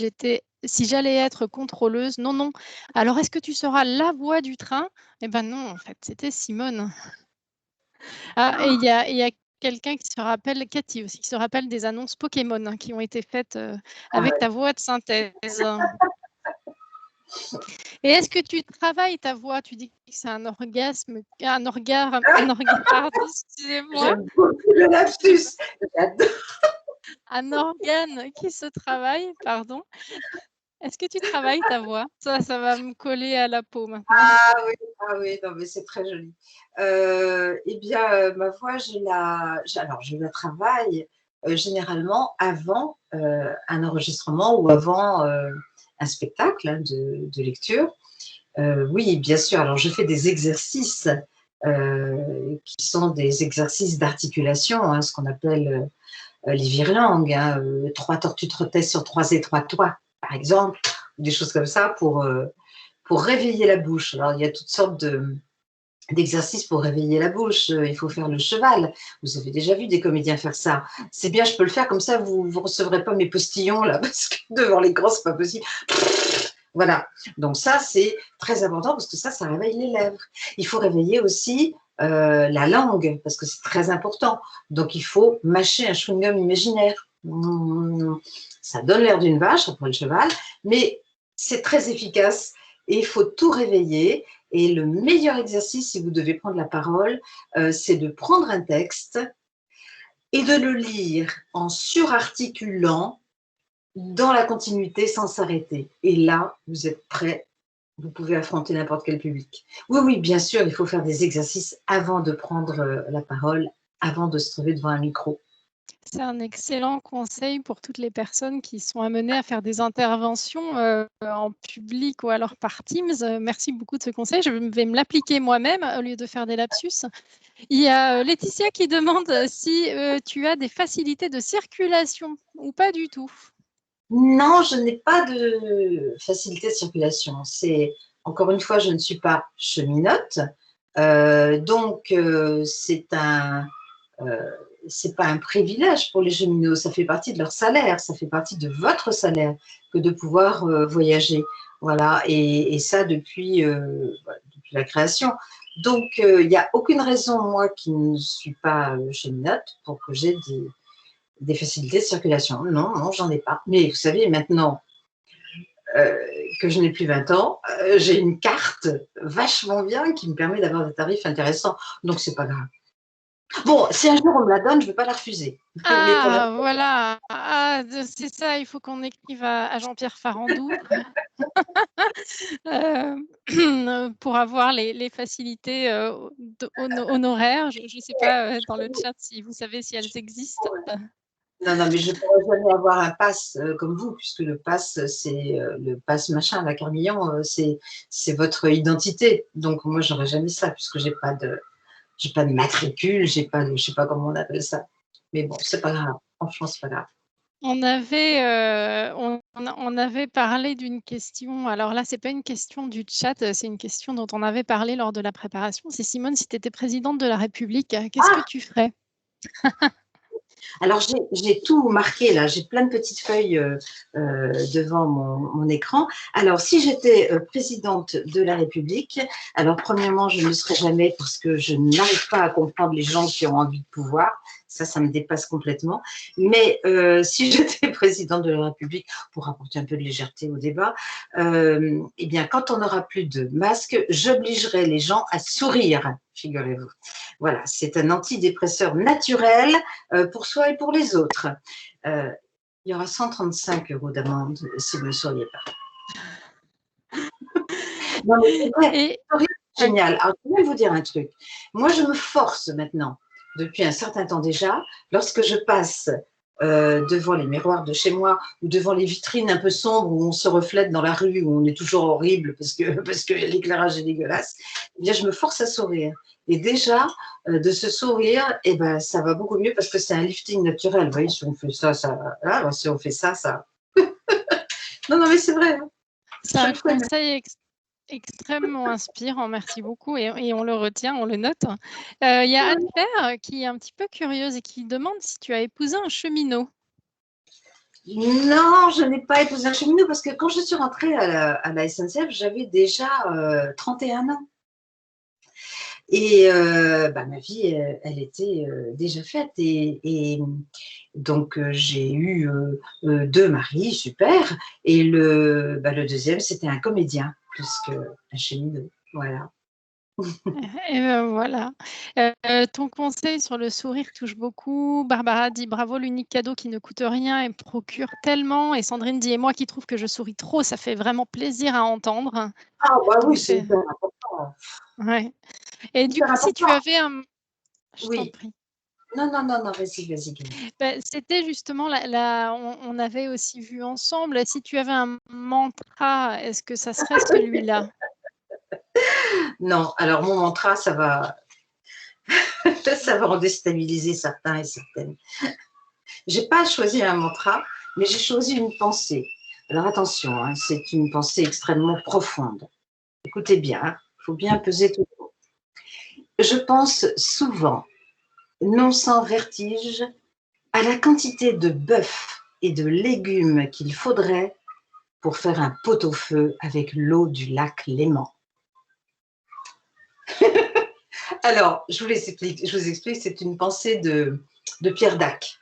j'allais être contrôleuse. Non, non. Alors est-ce que tu seras la voix du train?» Eh ben non, en fait, c'était Simone. Ah, et il y a quelqu'un qui se rappelle, Cathy aussi, qui se rappelle des annonces Pokémon, hein, qui ont été faites, avec ta voix de synthèse. Et est-ce que tu travailles ta voix? Tu dis que c'est un orgasme, pardon, excusez-moi, J'aime beaucoup le lapsus. J'adore. un organe qui se travaille, pardon. Est-ce que tu travailles ta voix? Ça va me coller à la peau maintenant. Ah oui, non, mais c'est très joli. Eh bien, ma voix, alors, je la travaille généralement avant un enregistrement ou avant un spectacle, hein, de lecture. Oui, bien sûr. Alors, je fais des exercices qui sont des exercices d'articulation, hein, ce qu'on appelle les virelangues, hein, 3 tortues trottées sur 3 étroits toits, par exemple, ou des choses comme ça pour réveiller la bouche. Alors, il y a toutes sortes d'exercices pour réveiller la bouche. Il faut faire le cheval. Vous avez déjà vu des comédiens faire ça. C'est bien, je peux le faire comme ça, vous ne recevrez pas mes postillons là, parce que devant l'écran, c'est pas possible. Voilà. Donc ça, c'est très important parce que ça réveille les lèvres. Il faut réveiller aussi la langue parce que c'est très important. Donc il faut mâcher un chewing-gum imaginaire. Ça donne l'air d'une vache après le cheval, mais c'est très efficace et il faut tout réveiller. Et le meilleur exercice, si vous devez prendre la parole, c'est de prendre un texte et de le lire en surarticulant dans la continuité sans s'arrêter. Et là, vous êtes prêt, vous pouvez affronter n'importe quel public. Oui, oui, bien sûr, il faut faire des exercices avant de prendre la parole, avant de se trouver devant un micro. C'est un excellent conseil pour toutes les personnes qui sont amenées à faire des interventions en public ou alors par Teams. Merci beaucoup de ce conseil. Je vais me l'appliquer moi-même au lieu de faire des lapsus. Il y a Laetitia qui demande si tu as des facilités de circulation ou pas du tout. Non, je n'ai pas de facilité de circulation. Encore une fois, je ne suis pas cheminote. Donc, c'est pas un privilège pour les cheminots, ça fait partie de leur salaire, ça fait partie de votre salaire que de pouvoir voyager. Voilà, et ça depuis la création. Donc, il n'y a aucune raison, moi qui ne suis pas cheminote, pour que j'ai des facilités de circulation. Non, non, j'en ai pas. Mais vous savez, maintenant que je n'ai plus 20 ans, j'ai une carte vachement bien qui me permet d'avoir des tarifs intéressants. Donc, c'est pas grave. Bon, si un jour on me la donne, je ne vais pas la refuser. Ah, voilà. Ah, c'est ça, il faut qu'on écrive à Jean-Pierre Farandou pour avoir les facilités honoraires. Je ne sais pas dans le chat si vous savez si elles existent. Non, non, mais je ne pourrais jamais avoir un pass comme vous, puisque le pass, c'est le pass machin, la Carmillon, c'est votre identité. Donc, moi, j'aurais jamais ça, puisque j'ai pas de matricule, j'ai pas de, je sais pas comment on appelle ça. Mais bon, c'est pas grave. Franchement, c'est pas grave. On avait parlé d'une question. Alors là, c'est pas une question du chat, c'est une question dont on avait parlé lors de la préparation. C'est Simone, si tu étais présidente de la République, qu'est-ce que tu ferais? Alors, j'ai tout marqué là, j'ai plein de petites feuilles devant mon écran. Alors, si j'étais présidente de la République, alors premièrement, je ne le serais jamais parce que je n'arrive pas à comprendre les gens qui ont envie de pouvoir. Ça me dépasse complètement. Mais si j'étais présidente de la République, pour apporter un peu de légèreté au débat, eh bien, quand on n'aura plus de masques, j'obligerai les gens à sourire, figurez-vous. Voilà, c'est un antidépresseur naturel pour soi et pour les autres. Il y aura 135 € d'amende si vous ne souriez pas. Non, mais c'est vrai, sourire, c'est génial. Alors, je vais vous dire un truc. Moi, je me force maintenant, depuis un certain temps déjà, lorsque je passe devant les miroirs de chez moi ou devant les vitrines un peu sombres où on se reflète dans la rue, où on est toujours horrible parce que l'éclairage est dégueulasse, eh bien, je me force à sourire. Et déjà, de ce sourire, eh ben, ça va beaucoup mieux parce que c'est un lifting naturel. Vous voyez, si on fait ça, là, si on fait ça. Non, non, mais c'est vrai. Hein. C'est un conseil extrêmement inspirant, merci beaucoup et on le retient, on le note. Il y a Anne-Claire qui est un petit peu curieuse et qui demande si tu as épousé un cheminot. Non, je n'ai pas épousé un cheminot parce que quand je suis rentrée à la SNCF, j'avais déjà 31 ans. Et ma vie, elle était déjà faite. Et donc, j'ai eu 2 maris, super. Et le deuxième, c'était un comédien, plus qu'un cheminot. Voilà. Et voilà. Ton conseil sur le sourire touche beaucoup. Barbara dit: «Bravo, l'unique cadeau qui ne coûte rien et procure tellement», et Sandrine dit: «Et moi qui trouve que je souris trop, ça fait vraiment plaisir à entendre». Ah, bah oui, Donc c'est c'est hyper important. ouais, et du Hyper coup, si tu important. avais un je t'en Oui. prie. Non, non, non, non, vas-y, Camille. C'était justement on avait aussi vu ensemble, si tu avais un mantra, est-ce que ça serait celui-là? Non, alors mon mantra, ça va, ça va en déstabiliser certains et certaines. J'ai pas choisi un mantra, mais j'ai choisi une pensée. Alors attention, hein, c'est une pensée extrêmement profonde. Écoutez bien, il faut bien peser tout. Je pense souvent, non sans vertige, à la quantité de bœuf et de légumes qu'il faudrait pour faire un pot-au-feu avec l'eau du lac Léman. Alors, je vous explique, c'est une pensée de Pierre Dac.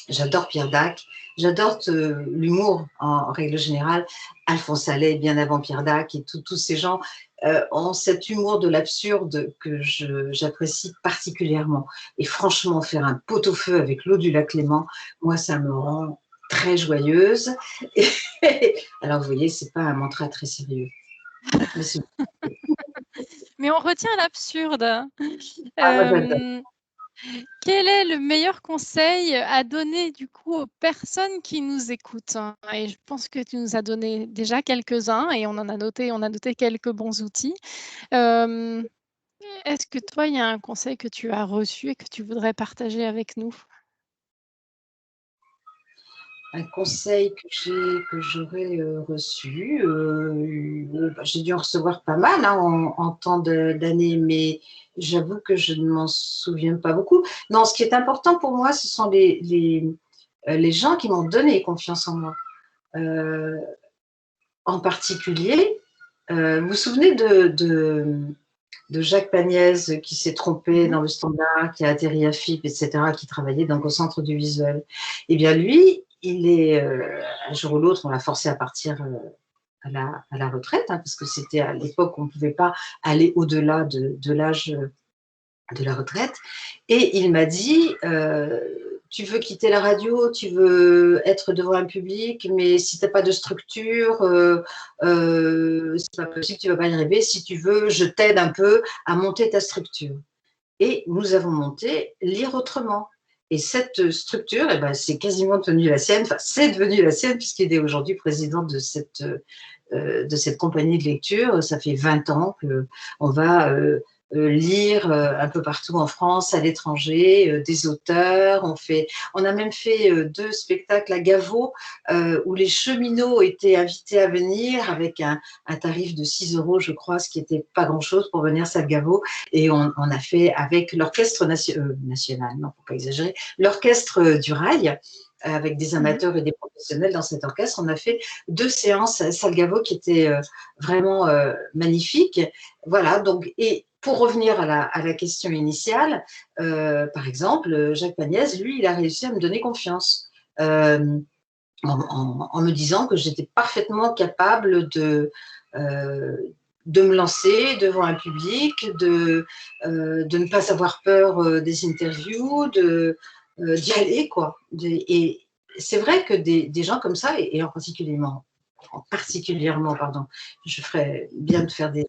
J'adore Pierre Dac, j'adore l'humour en règle générale. Alphonse Allais, bien avant Pierre Dac, et tous ces gens ont cet humour de l'absurde que j'apprécie particulièrement. Et franchement, faire un pot-au-feu avec l'eau du lac Léman, moi, ça me rend très joyeuse. Et alors, vous voyez, c'est pas un mantra très sérieux. Mais Mais on retient l'absurde. j'adore. Quel est le meilleur conseil à donner du coup aux personnes qui nous écoutent? Et je pense que tu nous as donné déjà quelques-uns et on a noté quelques bons outils. Hem, Est-ce que toi, il y a un conseil que tu as reçu et que tu voudrais partager avec nous? Un conseil que j'aurais reçu, j'ai dû en recevoir pas mal hein, en temps d'années, mais j'avoue que je ne m'en souviens pas beaucoup. Non, ce qui est important pour moi, ce sont les gens qui m'ont donné confiance en moi. Euh, En particulier, vous vous souvenez de Jacques Pagnès qui s'est trompé Mmh. dans le standard, qui a atterri à FIP, etc., qui travaillait donc au centre du visuel. Eh bien, lui, il est, un jour ou l'autre, on l'a forcé à partir à la retraite, hein, parce que c'était à l'époque où on ne pouvait pas aller au-delà de l'âge de la retraite. Et il m'a dit, tu veux quitter la radio, tu veux être devant un public, mais si tu n'as pas de structure, c'est pas possible, tu ne vas pas y arriver. Si tu veux, je t'aide un peu à monter ta structure. Et nous avons monté Lire Autrement. Et cette structure, eh ben, c'est quasiment devenu la sienne, enfin, c'est devenu la sienne, puisqu'il est aujourd'hui président de cette compagnie de lecture. Ça fait 20 ans qu'on va lire un peu partout en France, à l'étranger, des auteurs. On a même fait 2 spectacles à Gaveau où les cheminots étaient invités à venir avec un tarif de 6 euros, je crois, ce qui n'était pas grand-chose pour venir à Gaveau. Et on a fait avec l'orchestre national, non, faut pas exagérer, l'orchestre du Rail, avec des Mmh. amateurs et des professionnels dans cet orchestre. On a fait 2 séances à Salgavo qui étaient vraiment magnifiques. Voilà, donc, et pour revenir à la question initiale, par exemple, Jacques Pagnès, lui, il a réussi à me donner confiance. En me disant que j'étais parfaitement capable de me lancer devant un public, de ne pas avoir peur des interviews, d'y aller, quoi. Et c'est vrai que des gens comme ça, et particulièrement, pardon, je ferais bien de faire des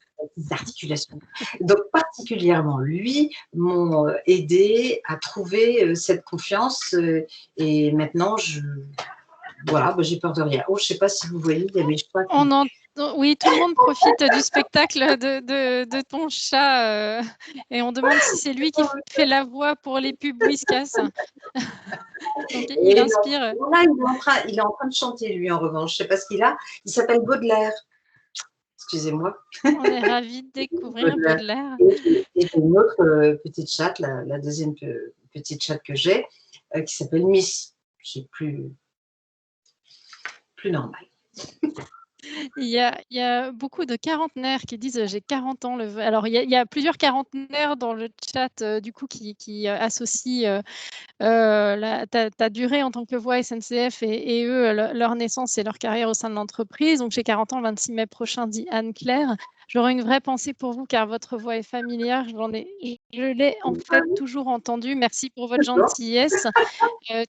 articulations. Donc, particulièrement, lui, m'ont aidé à trouver cette confiance. Et maintenant, voilà, bah, j'ai peur de rien. Oh, je ne sais pas si vous voyez, il y a mes chats qui… On entend Oui, tout le monde profite du spectacle de ton chat, et on demande si c'est lui qui fait la voix pour les pubs Whiskas. Donc il Et inspire. non, là, il est en train de chanter, lui, en revanche. Je ne sais pas ce qu'il a. Il s'appelle Baudelaire. Excusez-moi. On est ravis de découvrir Baudelaire. Et une autre petite chatte, la deuxième petite chatte que j'ai, qui s'appelle Miss. J'ai plus normal. Il y a beaucoup de quarantenaires qui disent j'ai 40 ans. Alors, il y a plusieurs quarantenaires dans le chat du coup qui associent ta durée en tant que voix SNCF et eux, leur naissance et leur carrière au sein de l'entreprise. Donc, j'ai 40 ans le 26 mai prochain, dit Anne-Claire. J'aurais une vraie pensée pour vous car votre voix est familière. Je l'ai en fait toujours entendue. Merci pour votre gentillesse.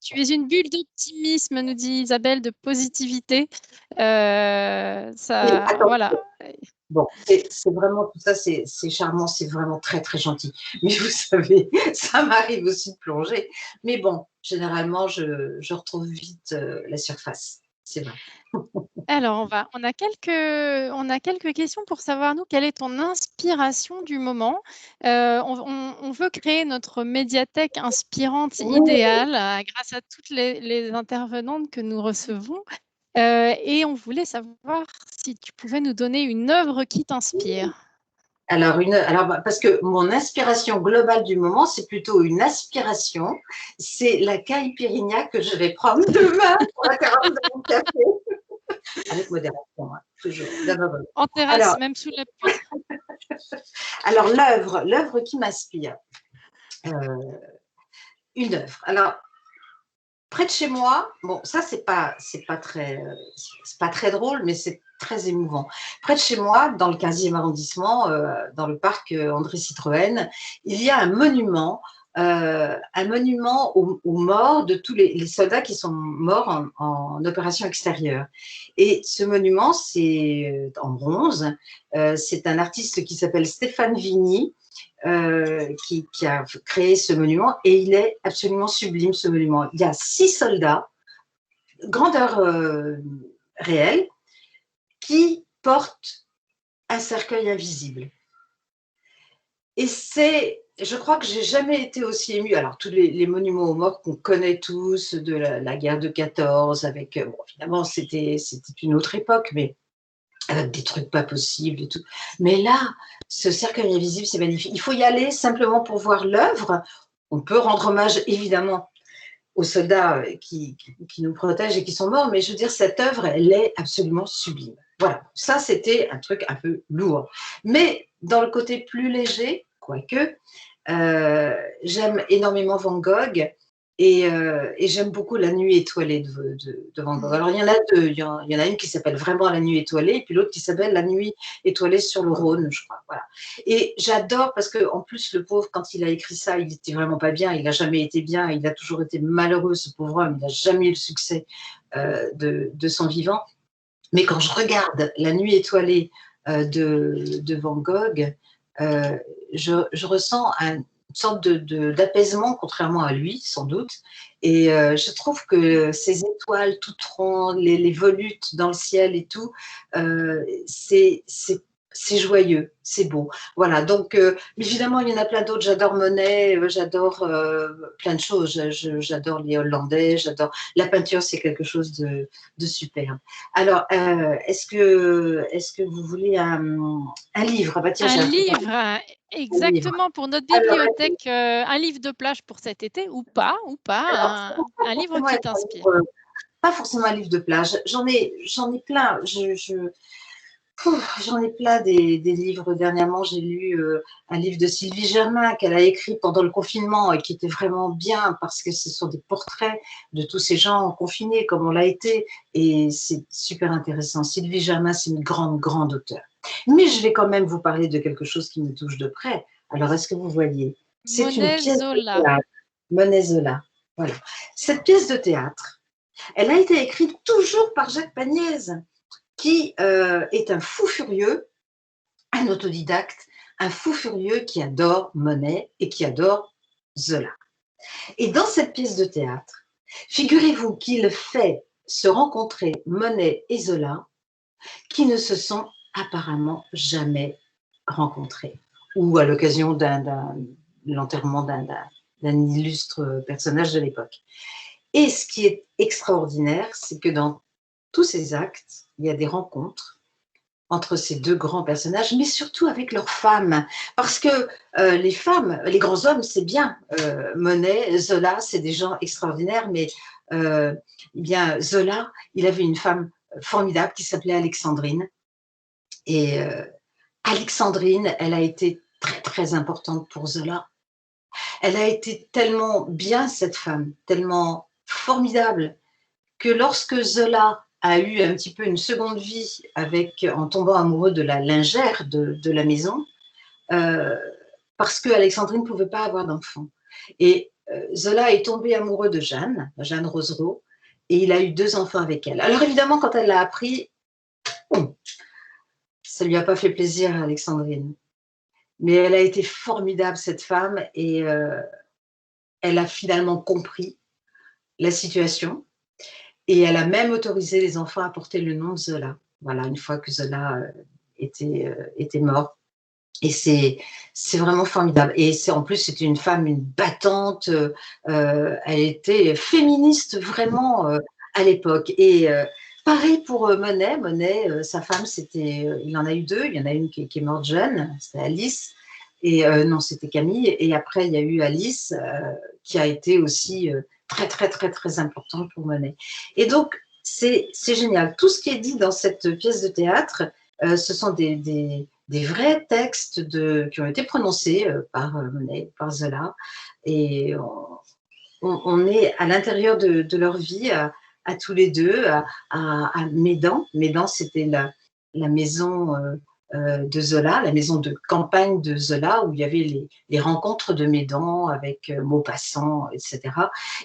Tu es une bulle d'optimisme, nous dit Isabelle, de positivité. Voilà. Bon, c'est vraiment tout ça, c'est charmant, c'est vraiment très très gentil. Mais vous savez, ça m'arrive aussi de plonger. Mais bon, généralement, je retrouve vite la surface. C'est vrai. Alors, on a quelques questions pour savoir, nous, quelle est ton inspiration du moment. On veut créer notre médiathèque inspirante idéale grâce à toutes les intervenantes que nous recevons. Et on voulait savoir si tu pouvais nous donner une œuvre qui t'inspire. Alors, parce que mon inspiration globale du moment, c'est plutôt une aspiration. C'est la caipirinha que je vais prendre demain pour la terrasse de mon café. Avec modération, hein, toujours. En terrasse, même sous la pluie. Alors, l'œuvre qui m'inspire. Une œuvre. Alors, près de chez moi, bon, ça, c'est pas très drôle, mais c'est très émouvant. Près de chez moi, dans le 15e arrondissement, dans le parc André Citroën, il y a un monument aux morts de tous les soldats qui sont morts en opération extérieure. Et ce monument, c'est en bronze. C'est un artiste qui s'appelle Stéphane Vigny, qui a créé ce monument, et il est absolument sublime, ce monument. Il y a 6 soldats, grandeur réelle, qui portent un cercueil invisible. Et je crois que j'ai jamais été aussi émue. Alors, tous les monuments aux morts qu'on connaît tous, de la guerre de 14, avec, bon, finalement, c'était une autre époque, mais avec des trucs pas possibles et tout. Mais là, ce cercueil invisible, c'est magnifique. Il faut y aller simplement pour voir l'œuvre. On peut rendre hommage, évidemment, aux soldats qui nous protègent et qui sont morts, mais je veux dire, cette œuvre, elle est absolument sublime. Voilà, ça, c'était un truc un peu lourd. Mais dans le côté plus léger, quoique, j'aime énormément Van Gogh, et j'aime beaucoup La Nuit étoilée de Van Gogh. Alors, il y en a deux. Il y en a une qui s'appelle vraiment La Nuit étoilée, et puis l'autre qui s'appelle La Nuit étoilée sur le Rhône, je crois. Voilà. Et j'adore parce qu'en plus, le pauvre, quand il a écrit ça, il n'était vraiment pas bien. Il n'a jamais été bien. Il a toujours été malheureux, ce pauvre homme. Il n'a jamais eu le succès de son vivant. Mais quand je regarde La Nuit étoilée de Van Gogh, je ressens une sorte d'apaisement, contrairement à lui, sans doute. Et je trouve que ces étoiles toutes rondes, les volutes dans le ciel et tout, c'est joyeux, c'est beau. Voilà, donc évidemment, il y en a plein d'autres. J'adore Monet, j'adore plein de choses. J'adore les Hollandais, j'adore. La peinture, c'est quelque chose de superbe. Alors, est-ce que vous voulez un livre? Bah, tiens, un livre, exactement, pour notre bibliothèque, un livre de plage pour cet été, ou pas, Alors, un livre qui t'inspire. Pas forcément un livre de plage. J'en ai plein. J'en ai plein des livres. Dernièrement, j'ai lu un livre de Sylvie Germain qu'elle a écrit pendant le confinement et qui était vraiment bien parce que ce sont des portraits de tous ces gens confinés comme on l'a été, et c'est super intéressant. Sylvie Germain, c'est une grande, grande auteure. Mais je vais quand même vous parler de quelque chose qui me touche de près. Alors, est-ce que vous voyez? C'est une pièce de théâtre. Monet Zola. Voilà. Cette pièce de théâtre, elle a été écrite toujours par Jacques Pagnès, qui est un fou furieux, un autodidacte, un fou furieux qui adore Monet et qui adore Zola. Et dans cette pièce de théâtre, figurez-vous qu'il fait se rencontrer Monet et Zola qui ne se sont apparemment jamais rencontrés, ou à l'occasion de l'enterrement d'un illustre personnage de l'époque. Et ce qui est extraordinaire, c'est que dans tous ces actes, il y a des rencontres entre ces deux grands personnages, mais surtout avec leurs femmes. Parce que les femmes, les grands hommes, c'est bien. Monet, Zola, c'est des gens extraordinaires, mais eh bien, Zola, il avait une femme formidable qui s'appelait Alexandrine. Et Alexandrine, elle a été très, très importante pour Zola. Elle a été tellement bien, cette femme, tellement formidable, que lorsque Zola a eu un petit peu une seconde vie en tombant amoureux de la lingère de la maison, parce que Alexandrine ne pouvait pas avoir d'enfant. Et Zola est tombé amoureux de Jeanne Rosereau, et il a eu 2 enfants avec elle. Alors évidemment, quand elle l'a appris, ça ne lui a pas fait plaisir à Alexandrine. Mais elle a été formidable, cette femme, et elle a finalement compris la situation. Et elle a même autorisé les enfants à porter le nom de Zola. Voilà, une fois que Zola était mort. Et c'est vraiment formidable. Et en plus, c'était une femme, une battante. Elle était féministe vraiment à l'époque. Et pareil pour Monet. Monet, sa femme, il en a eu 2. Il y en a une qui est morte jeune, c'était Alice. Et non, c'était Camille. Et après, il y a eu Alice, qui a été aussi très, très, très, très importante pour Monet. Et donc, c'est génial. Tout ce qui est dit dans cette pièce de théâtre, ce sont des vrais textes qui ont été prononcés par Monet, par Zola. Et on est à l'intérieur de leur vie, à tous les deux, à Médan. Médan, c'était la maison de Zola, la maison de campagne de Zola, où il y avait les rencontres de Médan avec Maupassant, etc.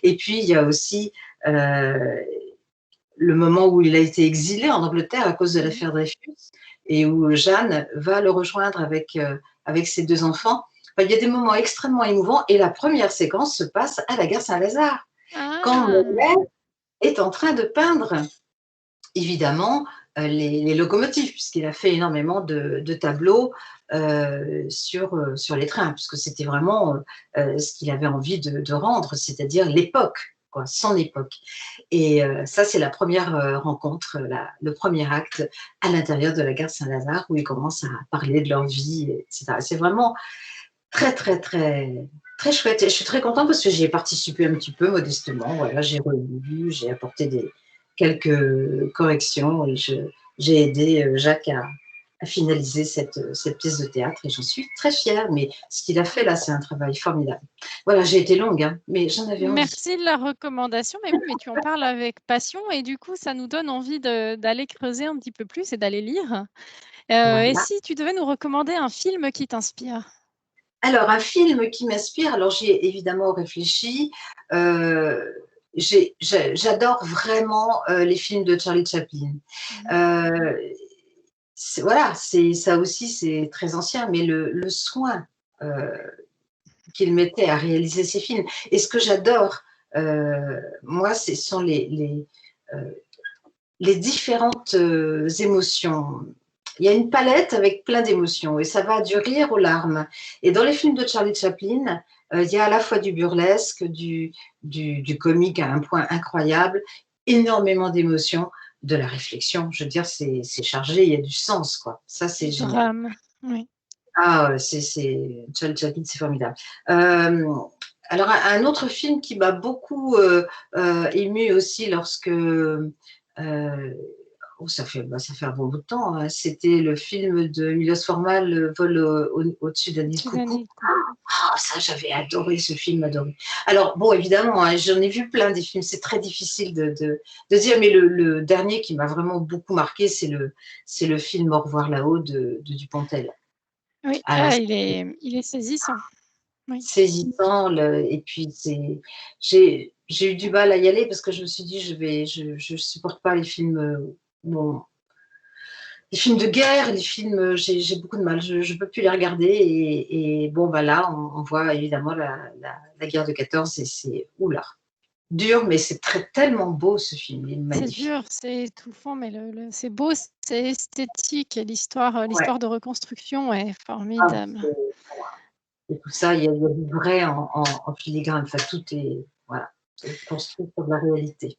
Et puis, il y a aussi le moment où il a été exilé en Angleterre à cause de l'affaire Dreyfus, et où Jeanne va le rejoindre avec ses 2 enfants. Enfin, il y a des moments extrêmement émouvants, et la première séquence se passe à la gare Saint-Lazare, quand Monet est en train de peindre, évidemment, les locomotives, puisqu'il a fait énormément de tableaux sur les trains, puisque c'était vraiment ce qu'il avait envie de rendre, c'est-à-dire l'époque, son époque. Et ça, c'est la première rencontre, le premier acte à l'intérieur de la gare Saint-Lazare, où ils commencent à parler de leur vie, etc. C'est vraiment très, très, très, très chouette. Et je suis très contente parce que j'y ai participé un petit peu modestement. Voilà, j'ai relu, j'ai apporté quelques corrections, et j'ai aidé Jacques à finaliser cette pièce de théâtre, et j'en suis très fière. Mais ce qu'il a fait là, c'est un travail formidable. Voilà, j'ai été longue, hein, mais j'en avais envie. Merci de la recommandation. Mais oui, mais tu en parles avec passion et du coup, ça nous donne envie d'aller creuser un petit peu plus et d'aller lire. Voilà. Et si tu devais nous recommander un film qui t'inspire? Alors, un film qui m'inspire, alors j'y ai évidemment réfléchi. J'adore vraiment les films de Charlie Chaplin. Voilà, ça aussi, c'est très ancien, mais le soin qu'il mettait à réaliser ces films. Et ce que j'adore, moi, ce sont les différentes émotions. Il y a une palette avec plein d'émotions, et ça va du rire aux larmes. Et dans les films de Charlie Chaplin, il y a à la fois du burlesque, du comique à un point incroyable, énormément d'émotions, de la réflexion. Je veux dire, c'est chargé, il y a du sens, quoi. Ça, c'est génial. Drame, oui. Ah, Charlie Chaplin, c'est formidable. Alors, un autre film qui m'a beaucoup ému aussi lorsque ça fait un bon bout de temps, hein, c'était le film de Milos Forman, Le vol au-dessus d'un nid de coucou. Ah, ça, j'avais adoré ce film, adoré. Alors, bon, évidemment, hein, j'en ai vu plein des films, c'est très difficile de dire, mais le dernier qui m'a vraiment beaucoup marqué, c'est le film Au revoir là-haut de Dupontel. Oui, il est saisissant. Oui. Saisissant, et puis j'ai eu du mal à y aller parce que je me suis dit, je supporte pas les films, les films de guerre, les films, j'ai beaucoup de mal, je peux plus les regarder, et bon, bah là, on voit évidemment la guerre de 14, et c'est oula, dur, mais c'est tellement beau, ce film, il est C'est magnifique. dur, c'est étouffant, mais c'est beau, c'est esthétique, et l'histoire de reconstruction est formidable. Et tout ça, il y a du vrai en filigrane, enfin, tout est, voilà, construit sur de la réalité.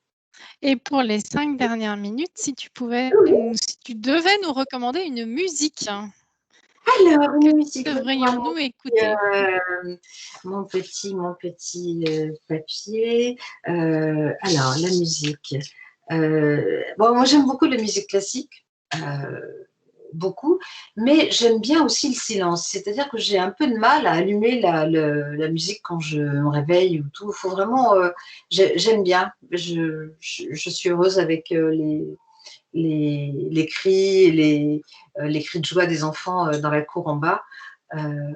Et pour les 5 dernières minutes, si tu devais nous recommander une musique, Alors, que une musique, devrions-nous écouter? mon petit papier. Alors, la musique. Bon, moi, j'aime beaucoup la musique classique, beaucoup, mais j'aime bien aussi le silence. C'est-à-dire que j'ai un peu de mal à allumer la musique quand je me réveille ou tout. Il faut vraiment. J'aime bien. Je suis heureuse avec les cris, les cris de joie des enfants dans la cour en bas. Euh,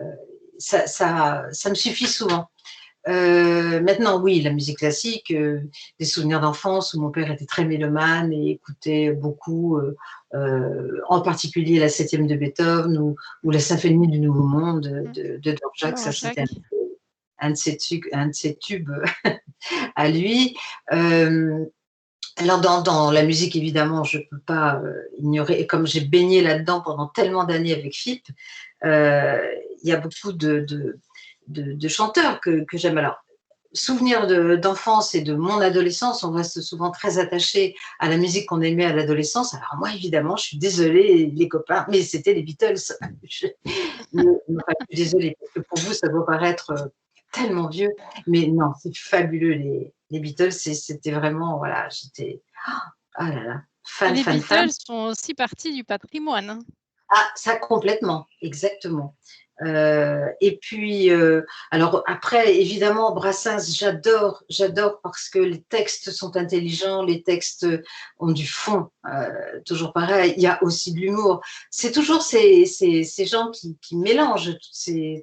ça me suffit souvent. Maintenant, oui, la musique classique, des souvenirs d'enfance où mon père était très mélomane et écoutait beaucoup, en particulier la septième de Beethoven ou la symphonie du Nouveau Monde de Dvorak. Ça, c'était Dvorak. un de ses tubes à lui. Alors dans la musique, évidemment, je ne peux pas ignorer, et comme j'ai baigné là-dedans pendant tellement d'années avec Philippe, il y a beaucoup de chanteurs que j'aime. Alors, souvenir d'enfance et de mon adolescence, on reste souvent très attaché à la musique qu'on aimait à l'adolescence. Alors moi, évidemment, je suis désolée, les copains, mais c'était les Beatles. Enfin, je suis désolée, parce que pour vous, ça doit paraître tellement vieux, mais non, c'est fabuleux, les Beatles, c'était vraiment, voilà, j'étais, ah là là, Et les fan. Beatles font aussi partie du patrimoine, hein. Ah, ça complètement, exactement. Et puis, alors après, évidemment, Brassens, j'adore parce que les textes sont intelligents, les textes ont du fond, toujours pareil. Il y a aussi de l'humour. C'est toujours ces gens qui mélangent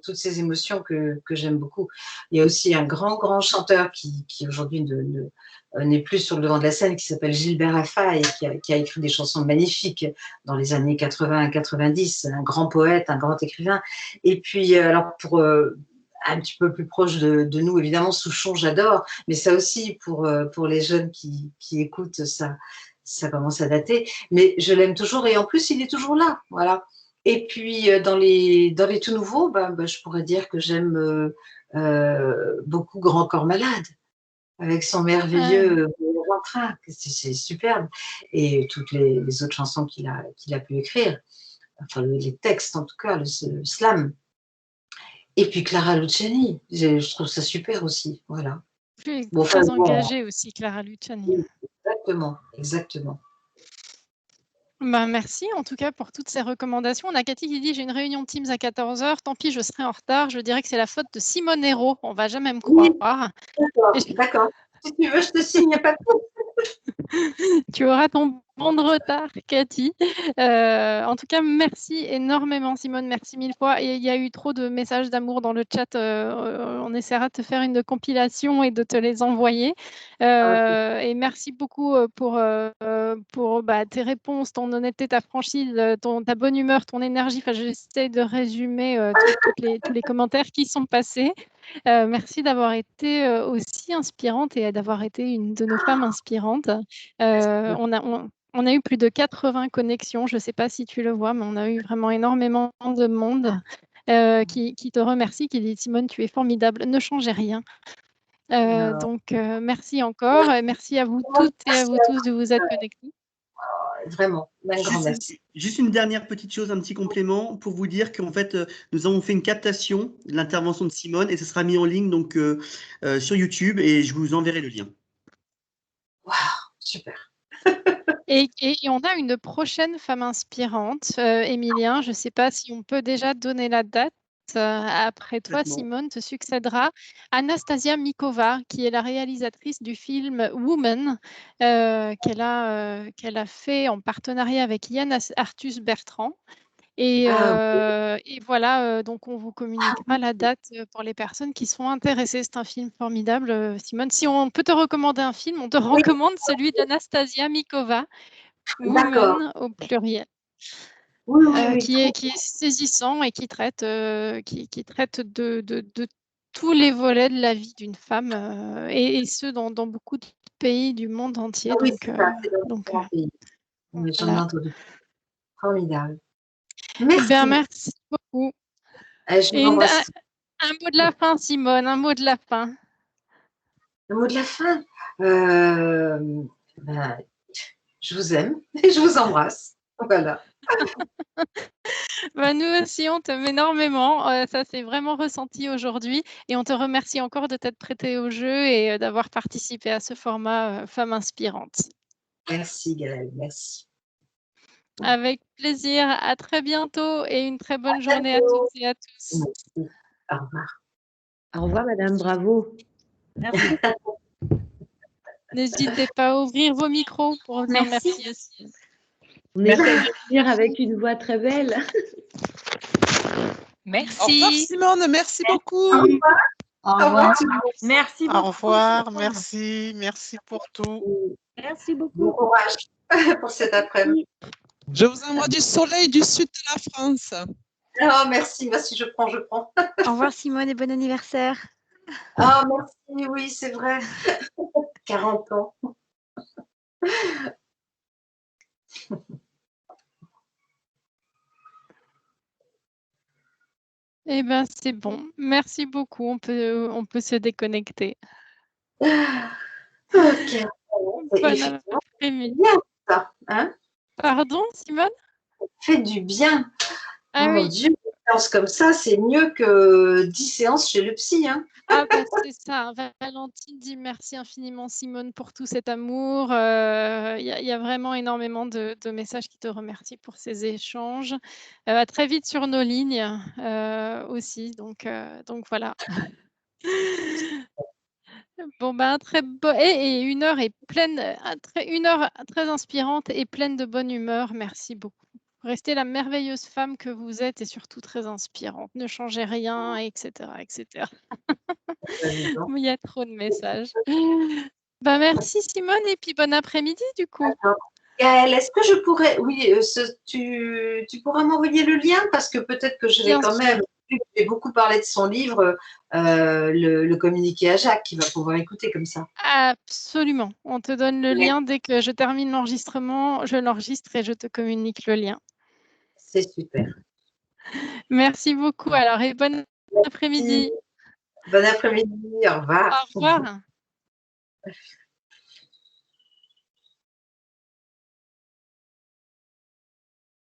toutes ces émotions que j'aime beaucoup. Il y a aussi un grand chanteur qui aujourd'hui n'est plus sur le devant de la scène, qui s'appelle Gilbert Affaye, qui a écrit des chansons magnifiques dans les années 80 90, un grand poète, un grand écrivain. Et puis, alors pour un petit peu plus proche de nous, évidemment, Souchon, j'adore, mais ça aussi, pour les jeunes qui écoutent, ça commence à dater, mais je l'aime toujours, et en plus, il est toujours là, voilà. Et puis, dans les tout nouveaux, je pourrais dire que j'aime beaucoup Grand Corps Malade, avec son Ah, merveilleux train, c'est superbe, et toutes les autres chansons qu'il a pu écrire, enfin les textes en tout cas, le slam. Et puis Clara Luciani, je trouve ça super aussi, voilà. plus Bon, enfin très bon, engagée aussi, Clara Luciani. oui, exactement. Merci en tout cas pour toutes ces recommandations. On a Cathy qui dit: «J'ai une réunion Teams à 14h, tant pis, je serai en retard. Je dirais que c'est la faute de Simone Hérault. On va jamais me Oui, croire». Et d'accord. Si tu veux, je te signe, pas de tu auras ton bon de retard, Cathy. En tout cas, merci énormément, Simone. Merci 1000 fois. Et il y a eu trop de messages d'amour dans le chat. On essaiera de te faire une compilation et de te les envoyer. Et merci beaucoup pour tes réponses, ton honnêteté, ta franchise, ta bonne humeur, ton énergie. Enfin, j'essaie de résumer tous les commentaires qui sont passés. Merci d'avoir été aussi inspirante et d'avoir été une de nos femmes inspirantes. On a eu plus de 80 connexions. Je ne sais pas si tu le vois, mais on a eu vraiment énormément de monde qui te remercie, qui dit: Simone, tu es formidable, ne changez rien. Merci encore. Et merci à vous toutes et à vous tous de vous être connectés. Vraiment, un grand merci. Juste une dernière petite chose, un petit complément pour vous dire qu'en fait, nous avons fait une captation de l'intervention de Simone et ça sera mis en ligne donc sur YouTube et je vous enverrai le lien. Waouh, super. Et on a une prochaine femme inspirante, Émilien. Je ne sais pas si on peut déjà donner la date. Après toi, Complètement. Simone, te succédera Anastasia Mikova, qui est la réalisatrice du film Woman, qu'elle a fait en partenariat avec Yann Arthus Bertrand. Et voilà, donc on vous communiquera la date pour les personnes qui sont intéressées. C'est un film formidable, Simone. Si on peut te recommander un film, on te recommande celui d'Anastasia Mikova, D'accord. Woman au pluriel, Oui. qui est saisissant et qui traite de tous les volets de la vie d'une femme, et ce, dans beaucoup de pays du monde entier. Ah oui, Donc, c'est ça, c'est dans différents pays. Oui, j'en ai voilà. entendu. Formidable. Eh bien, Merci. merci beaucoup. Je Et vous envoie un mot de la fin, Simone, un mot de la fin. le mot de la fin. Ben, je vous aime et je vous embrasse. Voilà. Bah, nous aussi, on t'aime énormément. Ça s'est vraiment ressenti aujourd'hui et on te remercie encore de t'être prêtée au jeu et d'avoir participé à ce format Femmes inspirantes. Merci Gaëlle, merci. Avec plaisir. À très bientôt et une très bonne À journée à bientôt. toutes et à tous. Merci. Au revoir. Au revoir, madame, bravo. Merci. N'hésitez pas à ouvrir vos micros pour dire Merci. merci aussi. On Merci. essaie de le dire avec une voix très belle. Au revoir Merci. Simone, merci beaucoup. Au revoir. Au Au revoir revoir. tout le monde. Merci Au beaucoup. revoir, merci pour tout. Merci Bon beaucoup. courage pour cet après-midi. Je vous envoie du soleil du sud de la France. Oh, merci, merci, je prends. Au revoir Simone et bon anniversaire. Ah, merci, oui, c'est vrai. 40 ans. Eh ben, c'est bon. Merci beaucoup. On peut se déconnecter. Ok. C'est Bon effectivement après-midi. bien ça, hein? Pardon, Simone? Fait du bien. Ah Mon oui. Dieu, une séance comme ça, c'est mieux que 10 séances chez le psy, hein? Ah bah, c'est ça. Valentine dit merci infiniment Simone pour tout cet amour. Il y a vraiment énormément de messages qui te remercient pour ces échanges. À très vite sur nos lignes aussi. Donc voilà. Bon ben très beau et une heure est pleine, une heure très inspirante et pleine de bonne humeur. Merci beaucoup. Restez la merveilleuse femme que vous êtes et surtout très inspirante. Ne changez rien, etc., etc. Il y a trop de messages. Ben, merci Simone et puis bon après-midi du coup. Gaëlle, est-ce que je pourrais, oui, tu pourras m'envoyer le lien parce que peut-être que je vais Bien quand sûr. même, j'ai beaucoup parlé de son livre, le communiquer à Jacques, qui va pouvoir écouter comme ça. Absolument. On te donne le lien dès que je termine l'enregistrement. Je l'enregistre et je te communique le lien. C'est super. Merci beaucoup alors et bon après-midi. Bon après-midi, au revoir. Au revoir.